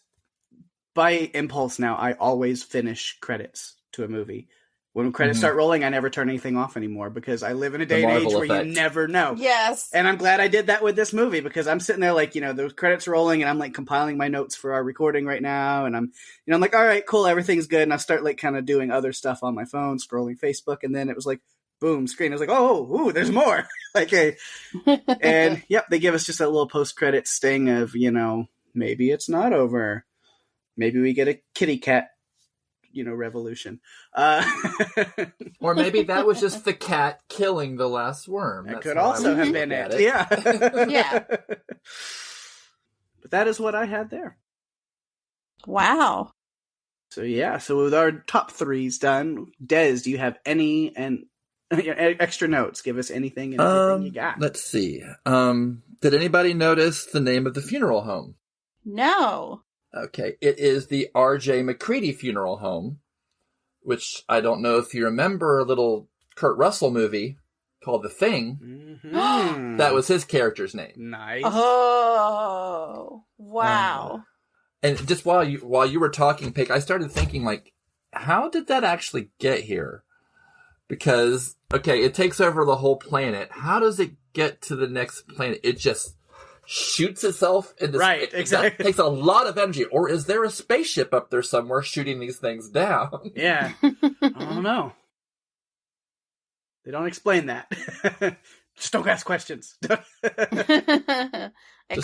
by impulse now, I always finish credits to a movie. When credits start rolling, I never turn anything off anymore because I live in a day and age where you never know. Yes. And I'm glad I did that with this movie because I'm sitting there like, those credits rolling and I'm like compiling my notes for our recording right now. And I'm like, all right, cool. Everything's good. And I start like kind of doing other stuff on my phone, scrolling Facebook. And then it was like, boom, screen. I was like, ooh, there's more. And yep, they give us just a little post-credit sting of, maybe it's not over. Maybe we get a kitty cat, revolution. Or maybe that was just the cat killing the last worm. That could also have been it. Yeah. Yeah. But that is what I had there. Wow. So with our top threes done, Des, do you have any extra notes? Give us anything and everything you got. Let's see. Did anybody notice the name of the funeral home? No. Okay, it is the R.J. McCready Funeral Home, which I don't know if you remember a little Kurt Russell movie called The Thing. Mm-hmm. That was his character's name. Nice. Oh, wow. And just while you were talking, Pake, I started thinking, like, how did that actually get here? Because, okay, it takes over the whole planet. How does it get to the next planet? It just shoots itself into right, space. exactly. That takes a lot of energy. Or is there a spaceship up there somewhere shooting these things down? Yeah. I don't know. They don't explain that. Just don't ask questions. Just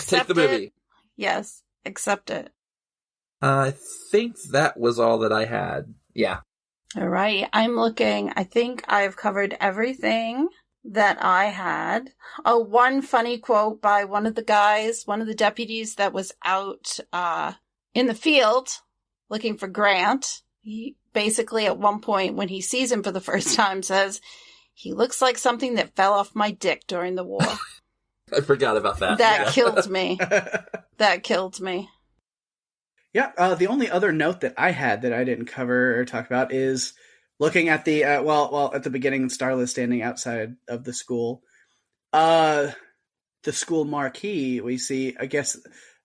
take the movie. Yes, accept it. I think that was all that I had. Yeah. All right, I'm looking. I think I've covered everything that I had. Oh, one funny quote by one of the deputies that was out in the field looking for Grant. He basically at one point when he sees him for the first time says, "He looks like something that fell off my dick during the war." I forgot about that. That killed me. That killed me. Yeah, the only other note that I had that I didn't cover or talk about is looking at the, at the beginning, Starla standing outside of the school. The school marquee, we see, I guess,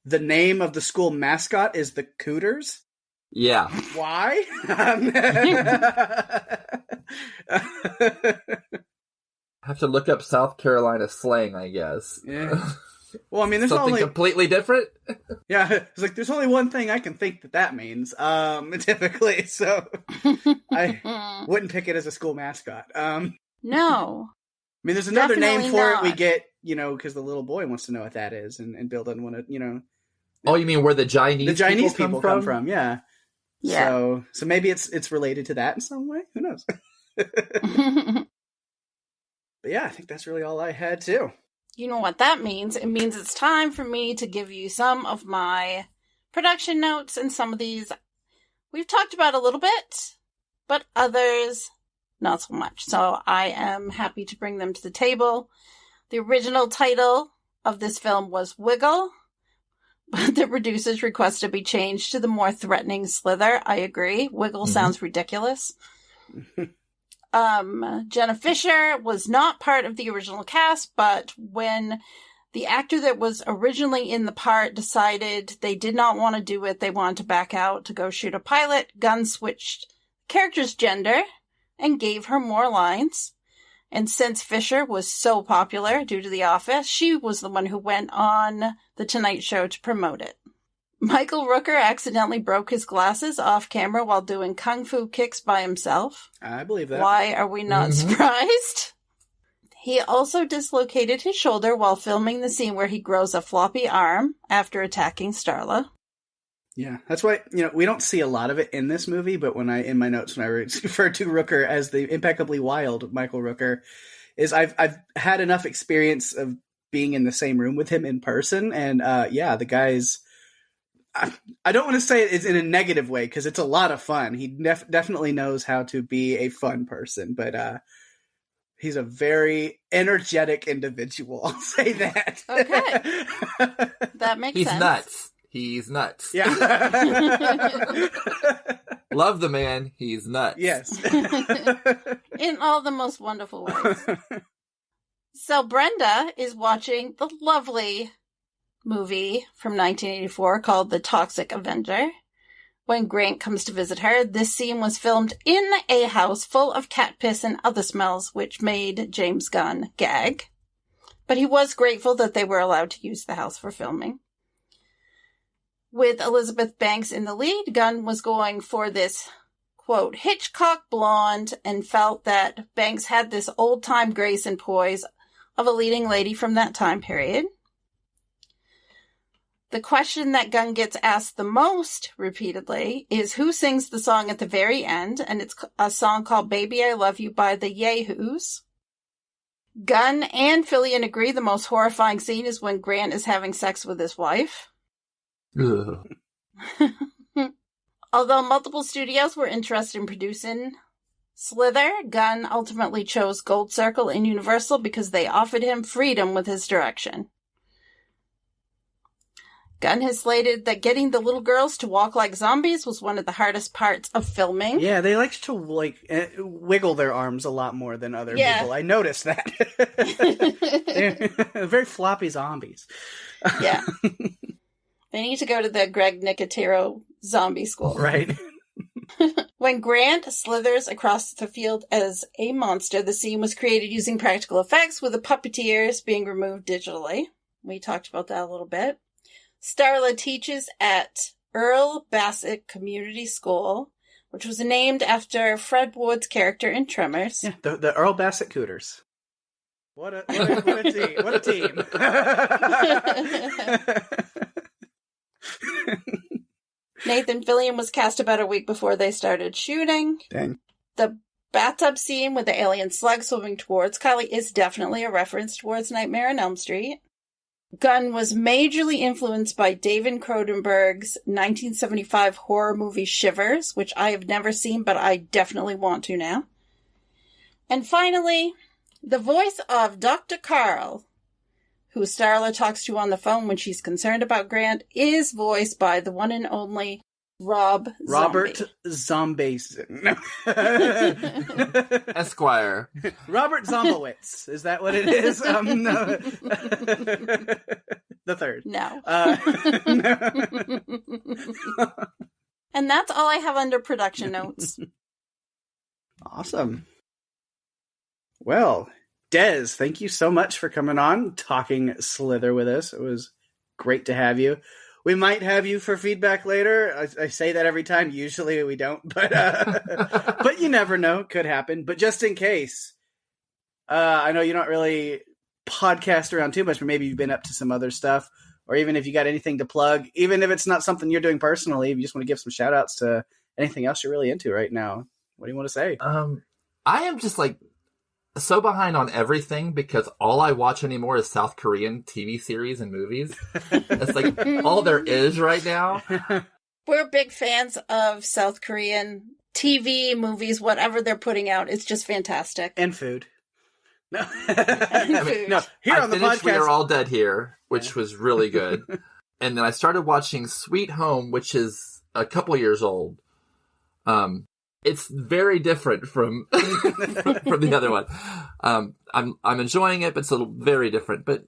the name of the school mascot is the Cooters. Yeah. Why? Have to look up South Carolina slang, I guess. Yeah. Well, I mean, there's something only completely different. Yeah, it's like there's only one thing I can think that means. Typically, so I wouldn't pick it as a school mascot. No. I mean, there's another Definitely name for not. it. We get, because the little boy wants to know what that is, and Bill doesn't want to, Oh, you mean where the Chinese people come from? Yeah. Yeah. So maybe it's related to that in some way. Who knows? But yeah, I think that's really all I had too. You know what that means? It means it's time for me to give you some of my production notes, and some of these we've talked about a little bit, but others not so much. So I am happy to bring them to the table. The original title of this film was Wiggle, but the producers requested it be changed to the more threatening Slither. I agree. Wiggle sounds ridiculous. Jenna Fisher was not part of the original cast, but when the actor that was originally in the part decided they did not want to do it, they wanted to back out to go shoot a pilot, Gunn switched character's gender and gave her more lines. And since Fisher was so popular due to The Office, she was the one who went on The Tonight Show to promote it. Michael Rooker accidentally broke his glasses off camera while doing kung fu kicks by himself. I believe that. Why are we not surprised? He also dislocated his shoulder while filming the scene where he grows a floppy arm after attacking Starla. Yeah, that's why, we don't see a lot of it in this movie, but in my notes, when I refer to Rooker as the impeccably wild Michael Rooker, is I've had enough experience of being in the same room with him in person, and the guy's, I don't want to say it's in a negative way, because it's a lot of fun. He definitely knows how to be a fun person, but he's a very energetic individual, I'll say that. Okay. That makes sense. He's nuts. Yeah. Love the man. He's nuts. Yes. In all the most wonderful ways. So Brenda is watching the lovely movie from 1984 called The Toxic Avenger. When Grant comes to visit her, this scene was filmed in a house full of cat piss and other smells, which made James Gunn gag. But he was grateful that they were allowed to use the house for filming. With Elizabeth Banks in the lead, Gunn was going for this, quote, Hitchcock blonde, and felt that Banks had this old-time grace and poise of a leading lady from that time period. The question that Gunn gets asked the most repeatedly is who sings the song at the very end, and it's a song called Baby I Love You by the Yahoos. Gunn and Fillion agree the most horrifying scene is when Grant is having sex with his wife. Although multiple studios were interested in producing Slither, Gunn ultimately chose Gold Circle and Universal because they offered him freedom with his direction. Gunn has slated that getting the little girls to walk like zombies was one of the hardest parts of filming. Yeah, they like to wiggle their arms a lot more than other people. I noticed that. They're very floppy zombies. Yeah. They need to go to the Greg Nicotero zombie school. Right. When Grant slithers across the field as a monster, the scene was created using practical effects with the puppeteers being removed digitally. We talked about that a little bit. Starla teaches at Earl Bassett Community School, which was named after Fred Ward's character in Tremors. Yeah, the Earl Bassett Cooters. What a team! What a team! Nathan Fillion was cast about a week before they started shooting. Dang. The bathtub scene with the alien slug swimming towards Kylie is definitely a reference towards Nightmare on Elm Street. Gunn was majorly influenced by David Cronenberg's 1975 horror movie Shivers, which I have never seen, but I definitely want to now. And finally, the voice of Dr. Carl, who Starla talks to on the phone when she's concerned about Grant, is voiced by the one and only Robert Zombieson. Esquire. Robert Zombowitz. Is that what it is? No. The third. No. No. And that's all I have under production notes. Awesome. Well, Des, thank you so much for coming on, talking Slither with us. It was great to have you. We might have you for feedback later. I say that every time. Usually we don't, but but you never know. Could happen. But just in case, I know you don't really podcast around too much, but maybe you've been up to some other stuff, or even if you got anything to plug, even if it's not something you're doing personally, if you just want to give some shout outs to anything else you're really into right now. What do you want to say? I am just so behind on everything because all I watch anymore is South Korean TV series and movies. It's all there is right now. We're big fans of South Korean TV, movies, whatever they're putting out. It's just fantastic. And food. No. And food. No. Here I on the finished podcast. We Are All Dead Here, which was really good. And then I started watching Sweet Home, which is a couple years old. It's very different from from the other one. I'm enjoying it, but it's very different. But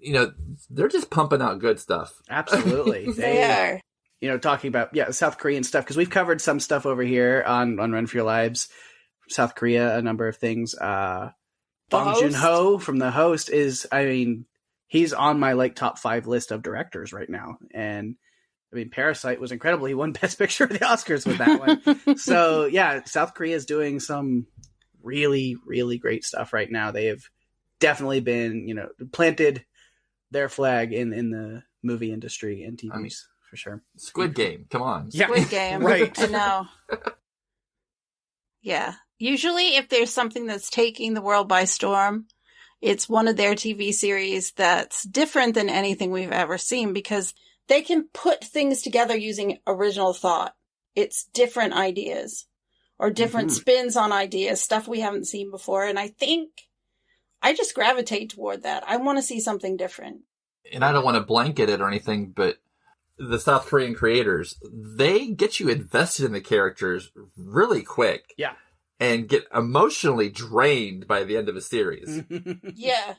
they're just pumping out good stuff. Absolutely, They are. Talking about South Korean stuff, because we've covered some stuff over here on Run for Your Lives. South Korea, a number of things. Bong Joon-ho from The Host is, he's on my top 5 list of directors right now, and I mean, Parasite was incredible. He won Best Picture at the Oscars with that one. So yeah, South Korea is doing some really, really great stuff right now. They have definitely been, planted their flag in the movie industry and TVs for sure. Squid Game, come on. Yeah. Squid Game. Right. I know. Yeah. Usually if there's something that's taking the world by storm, it's one of their TV series that's different than anything we've ever seen because they can put things together using original thought. It's different ideas or different spins on ideas, stuff we haven't seen before. And I think I just gravitate toward that. I want to see something different. And I don't want to blanket it or anything, but the South Korean creators, they get you invested in the characters really quick. Yeah. And get emotionally drained by the end of a series. Yeah.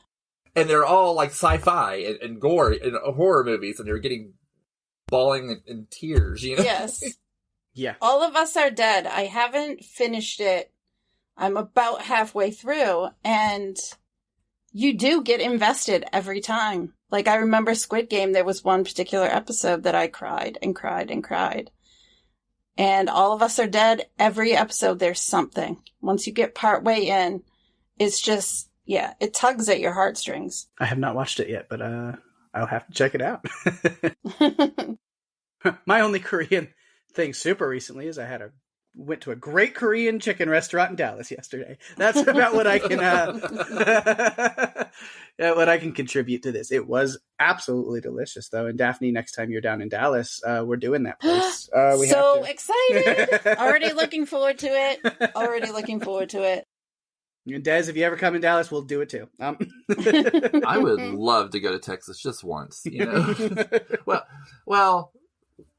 And they're all like sci-fi and gore and horror movies, and you're getting bawling in tears, Yes. Yeah. All of Us Are Dead. I haven't finished it. I'm about halfway through, and you do get invested every time. Like, I remember Squid Game, there was one particular episode that I cried and cried and cried. And All of Us Are Dead, every episode there's something. Once you get partway in, it's just, it tugs at your heartstrings. I have not watched it yet, but I'll have to check it out. My only Korean thing super recently is I went to a great Korean chicken restaurant in Dallas yesterday. That's about what I can what I can contribute to this. It was absolutely delicious, though. And Daphne, next time you're down in Dallas, we're doing that place. We so have to. Excited! Already looking forward to it. And Des, if you ever come in Dallas, we'll do it too. I would love to go to Texas just once, Well,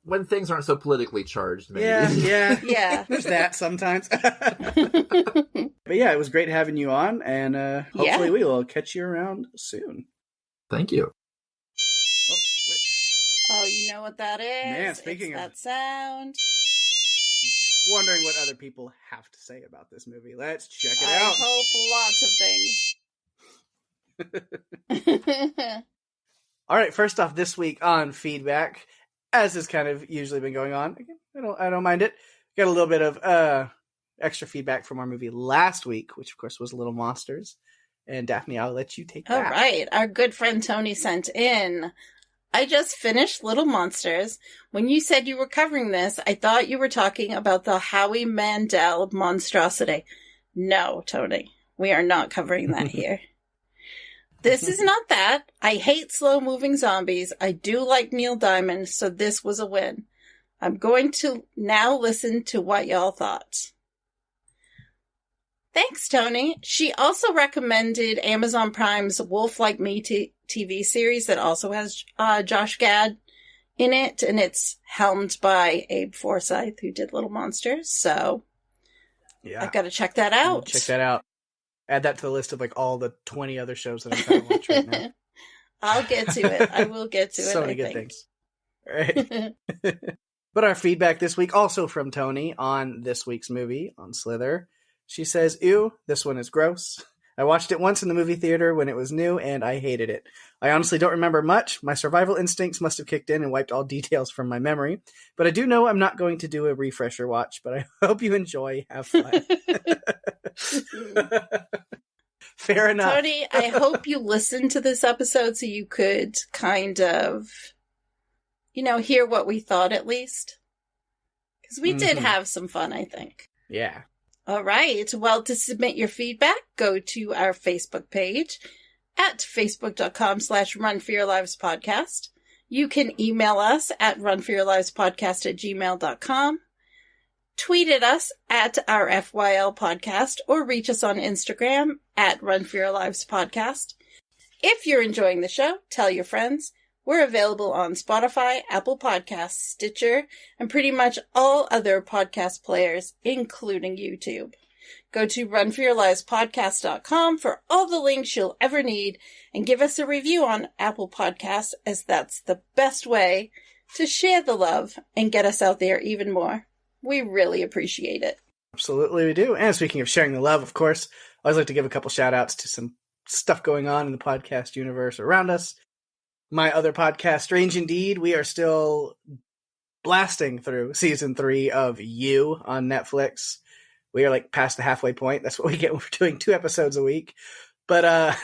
when things aren't so politically charged, maybe. Yeah. There's that sometimes. But yeah, it was great having you on, and hopefully we will catch you around soon. Thank you. Oh, you know what that is? Man, speaking it's of that sound. Wondering what other people have to say about this movie. Let's check it I out. hope lots of things. All right, first off, this week on feedback, as has kind of usually been going on, I don't mind it. Got a little bit of extra feedback from our movie last week, which of course was Little Monsters. And Daphne, I'll let you take that. All right, our good friend Tony sent in. I just finished Little Monsters. When you said you were covering this, I thought you were talking about the Howie Mandel monstrosity. No, Tony, we are not covering that here. This is not that. I hate slow-moving zombies. I do like Neil Diamond, so this was a win. I'm going to now listen to what y'all thought. Thanks, Tony. She also recommended Amazon Prime's Wolf Like Me TV series that also has Josh Gad in it, and it's helmed by Abe Forsyth, who did Little Monsters, so I've got to check that out. Check that out. Add that to the list of all the 20 other shows that I'm trying to watch right now. I'll get to it. I will get to it. So many good things. All right. But our feedback this week, also from Tony on this week's movie, on Slither. She says, ew, this one is gross. I watched it once in the movie theater when it was new, and I hated it. I honestly don't remember much. My survival instincts must have kicked in and wiped all details from my memory. But I do know I'm not going to do a refresher watch, but I hope you enjoy. Have fun. Fair enough. Tony, I hope you listened to this episode so you could kind of, hear what we thought at least. Because we did have some fun, I think. Yeah. All right. Well, to submit your feedback, go to our Facebook page at facebook.com/runforyourlivespodcast. You can email us at runforyourlivespodcast@gmail.com. Tweet at us at our FYL podcast or reach us on Instagram at runforyourlivespodcast. If you're enjoying the show, tell your friends. We're available on Spotify, Apple Podcasts, Stitcher, and pretty much all other podcast players, including YouTube. Go to runforyourlivespodcast.com for all the links you'll ever need and give us a review on Apple Podcasts, as that's the best way to share the love and get us out there even more. We really appreciate it. Absolutely, we do. And speaking of sharing the love, of course, I always like to give a couple shout outs to some stuff going on in the podcast universe around us. My other podcast, Strange Indeed, we are still blasting through season 3 of You on Netflix. We are like past the halfway point. That's what we get when we're doing 2 episodes a week. But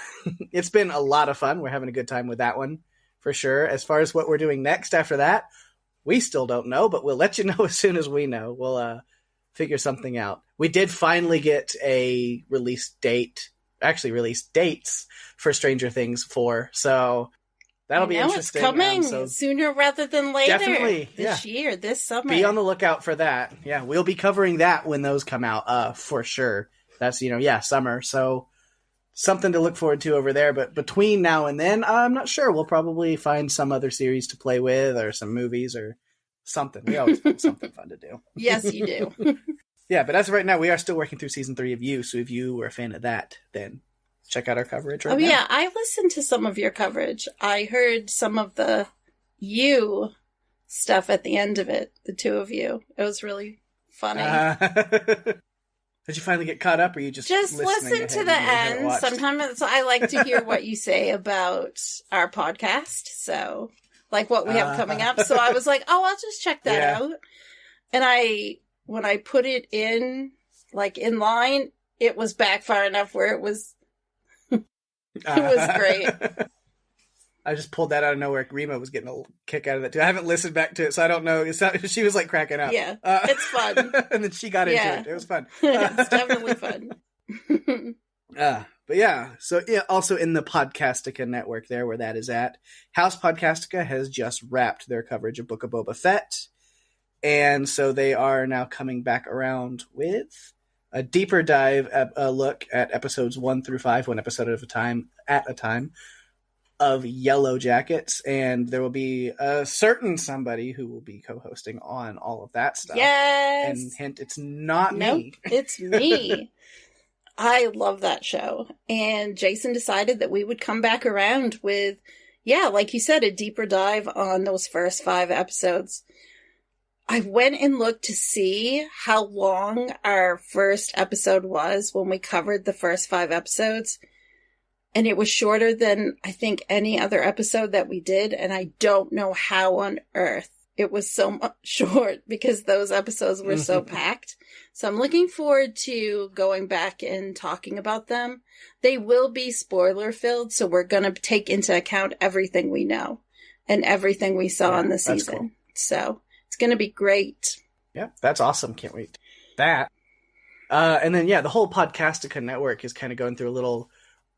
it's been a lot of fun. We're having a good time with that one for sure. As far as what we're doing next after that, we still don't know, but we'll let you know as soon as we know. We'll figure something out. We did finally get a release dates for Stranger Things 4. So that'll be interesting. It's coming sooner rather than later. Definitely. This year, this summer. Be on the lookout for that. Yeah, we'll be covering that when those come out, for sure. That's, summer. So something to look forward to over there. But between now and then, I'm not sure. We'll probably find some other series to play with or some movies or something. We always find something fun to do. Yes, you do. Yeah, but as of right now, we are still working through season 3 of You. So if you were a fan of that, then check out our coverage right now. Yeah, I listened to some of your coverage. I heard some of the You stuff at the end of it, the two of you. It was really funny. Did you finally get caught up, or you just listen to the end? Sometimes I like to hear what you say about our podcast, so like what we have coming up. So I was like, oh, I'll just check that out. And when I put it in line, it was back far enough where it was it was great. I just pulled that out of nowhere. Rima was getting a kick out of that too. I haven't listened back to it, so I don't know. She was like cracking up. Yeah, it's fun. And then she got into it. It was fun. It's definitely fun. But yeah, so yeah, also in the Podcastica network there where that is at, House Podcastica has just wrapped their coverage of Book of Boba Fett. And so they are now coming back around with a deeper dive, a look at episodes 1 through 5, one episode at a time, of Yellow Jackets. And there will be a certain somebody who will be co-hosting on all of that stuff. Yes! And hint, it's not me. It's me. I love that show. And Jason decided that we would come back around with, like you said, a deeper dive on those first 5 episodes. I went and looked to see how long our first episode was when we covered the first 5 episodes. And it was shorter than, I think, any other episode that we did. And I don't know how on earth it was so short because those episodes were so packed. So I'm looking forward to going back and talking about them. They will be spoiler filled. So we're going to take into account everything we know and everything we saw in the season. Cool. So it's going to be great. Yeah, that's awesome. Can't wait. That. And then, the whole Podcastica network is kind of going through a little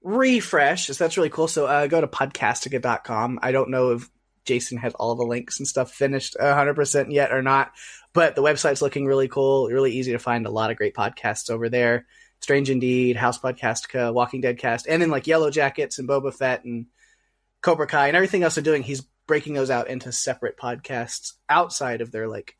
refresh. So that's really cool. So go to podcastica.com. I don't know if Jason has all the links and stuff finished 100% yet or not, but the website's looking really cool. Really easy to find a lot of great podcasts over there. Strange Indeed, House Podcastica, Walking Dead Cast, and then like Yellow Jackets and Boba Fett and Cobra Kai and everything else they're doing. He's breaking those out into separate podcasts outside of their like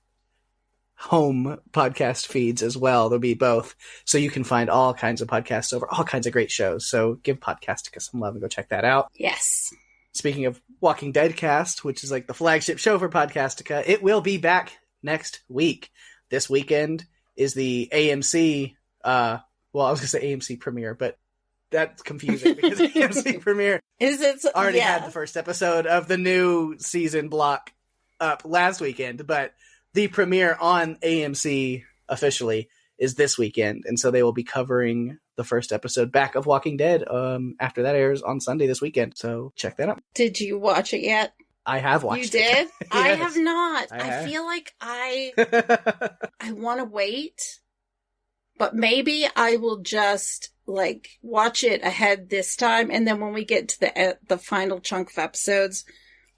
home podcast feeds as well. There'll be both. So you can find all kinds of podcasts over all kinds of great shows. So give Podcastica some love and go check that out. Yes. Speaking of Walking Dead Cast, which is like the flagship show for Podcastica, it will be back next week. This weekend is the AMC, I was going to say AMC premiere, but that's confusing because AMC premiere already had the first episode of the new season block up last weekend, but the premiere on AMC officially is this weekend, and so they will be covering the first episode back of Walking Dead after that airs on Sunday this weekend. So check that out. Did you watch it yet? I have watched it. You did? Yes. I have not. I feel like I want to wait, but maybe I will just like watch it ahead this time, and then when we get to the final chunk of episodes,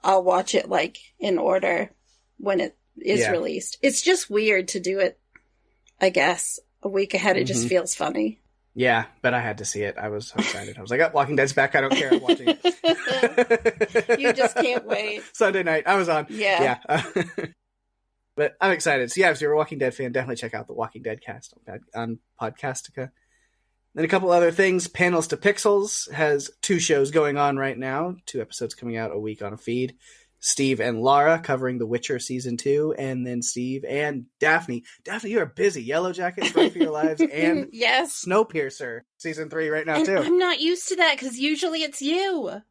I'll watch it like in order when it is released. It's just weird to do it, I guess, a week ahead. It just feels funny. Yeah, but I had to see it. I was so excited. I was like, oh, Walking Dead's back. I don't care. I'm watching it. You just can't wait. Sunday night. I was on. Yeah. But I'm excited. So if you're a Walking Dead fan, definitely check out the Walking Dead cast on Podcastica. Then a couple other things. Panels to Pixels has 2 shows going on right now. 2 episodes coming out a week on a feed. Steve and Lara covering The Witcher Season 2, and then Steve and Daphne. Daphne, you are busy. Yellow Jackets, Run for Your Lives, and yes. Snowpiercer Season 3 right now, too. I'm not used to that, because usually it's you.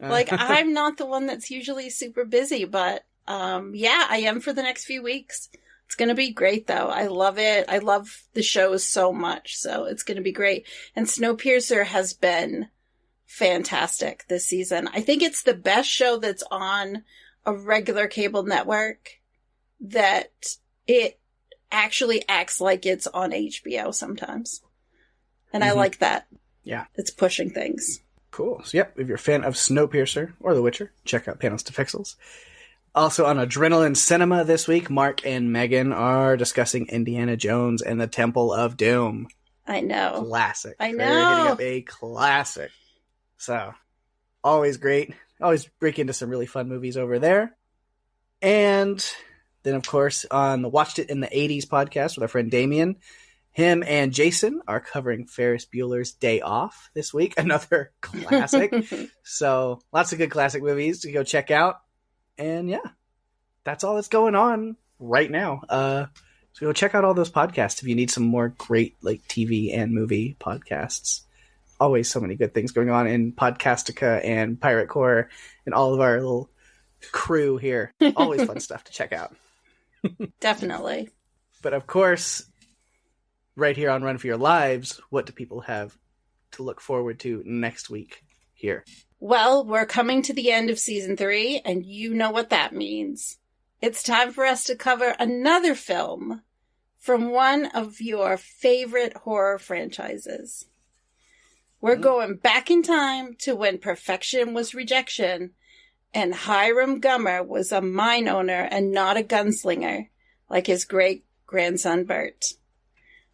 Like, I'm not the one that's usually super busy, but Yeah, I am for the next few weeks. It's going to be great, though. I love it. I love the shows so much, so it's going to be great. And Snowpiercer has been fantastic this season. I think it's the best show that's on a regular cable network that it actually acts like it's on HBO sometimes. And I like that. Yeah. It's pushing things. Cool. So, yep, if you're a fan of Snowpiercer or The Witcher, check out Panels to Pixels. Also on Adrenaline Cinema this week, Mark and Megan are discussing Indiana Jones and the Temple of Doom. I know. Classic. I know. They're hitting up a classic. So, always great. Always break into some really fun movies over there. And then, of course, on the Watched It in the 80s podcast with our friend Damien, him and Jason are covering Ferris Bueller's Day Off this week. Another classic. So, lots of good classic movies to go check out. And yeah, that's all that's going on right now. So go check out all those podcasts if you need some more great like TV and movie podcasts. Always so many good things going on in Podcastica and Pirate Core and all of our little crew here. Always fun stuff to check out. Definitely. But of course, right here on Run for Your Lives, what do people have to look forward to next week here? Well, we're coming to the end of season 3, and you know what that means. It's time for us to cover another film from one of your favorite horror franchises. We're going back in time to when perfection was rejection, and Hiram Gummer was a mine owner and not a gunslinger, like his great-grandson Bert.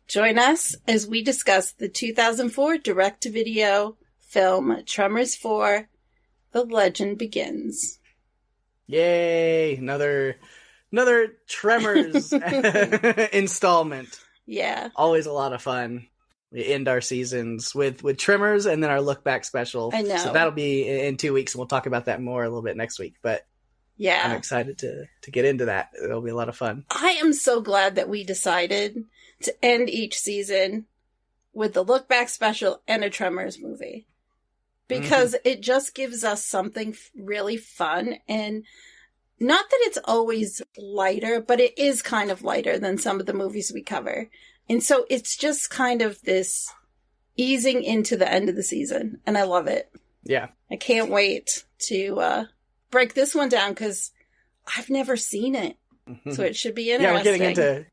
Join us as we discuss the 2004 direct-to-video film Tremors 4, The Legend Begins. Yay! Another Tremors installment. Yeah. Always a lot of fun. We end our seasons with Tremors and then our look back special. I know. So that'll be in 2 weeks, and we'll talk about that more a little bit next week. But yeah, I'm excited to get into that. It'll be a lot of fun. I am so glad that we decided to end each season with the look back special and a Tremors movie. Because it just gives us something really fun, and not that it's always lighter, but it is kind of lighter than some of the movies we cover. And so it's just kind of this easing into the end of the season, and I love it. Yeah. I can't wait to break this one down because I've never seen it. So it should be interesting. Yeah, we're getting into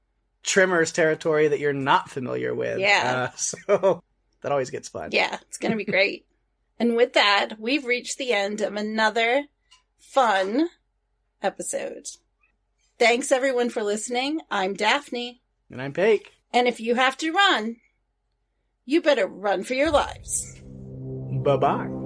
Tremors territory that you're not familiar with. Yeah. So that always gets fun. Yeah, it's going to be great. And with that, we've reached the end of another fun episode. Thanks, everyone, for listening. I'm Daphne. And I'm Pake. And if you have to run, you better run for your lives. Bye-bye.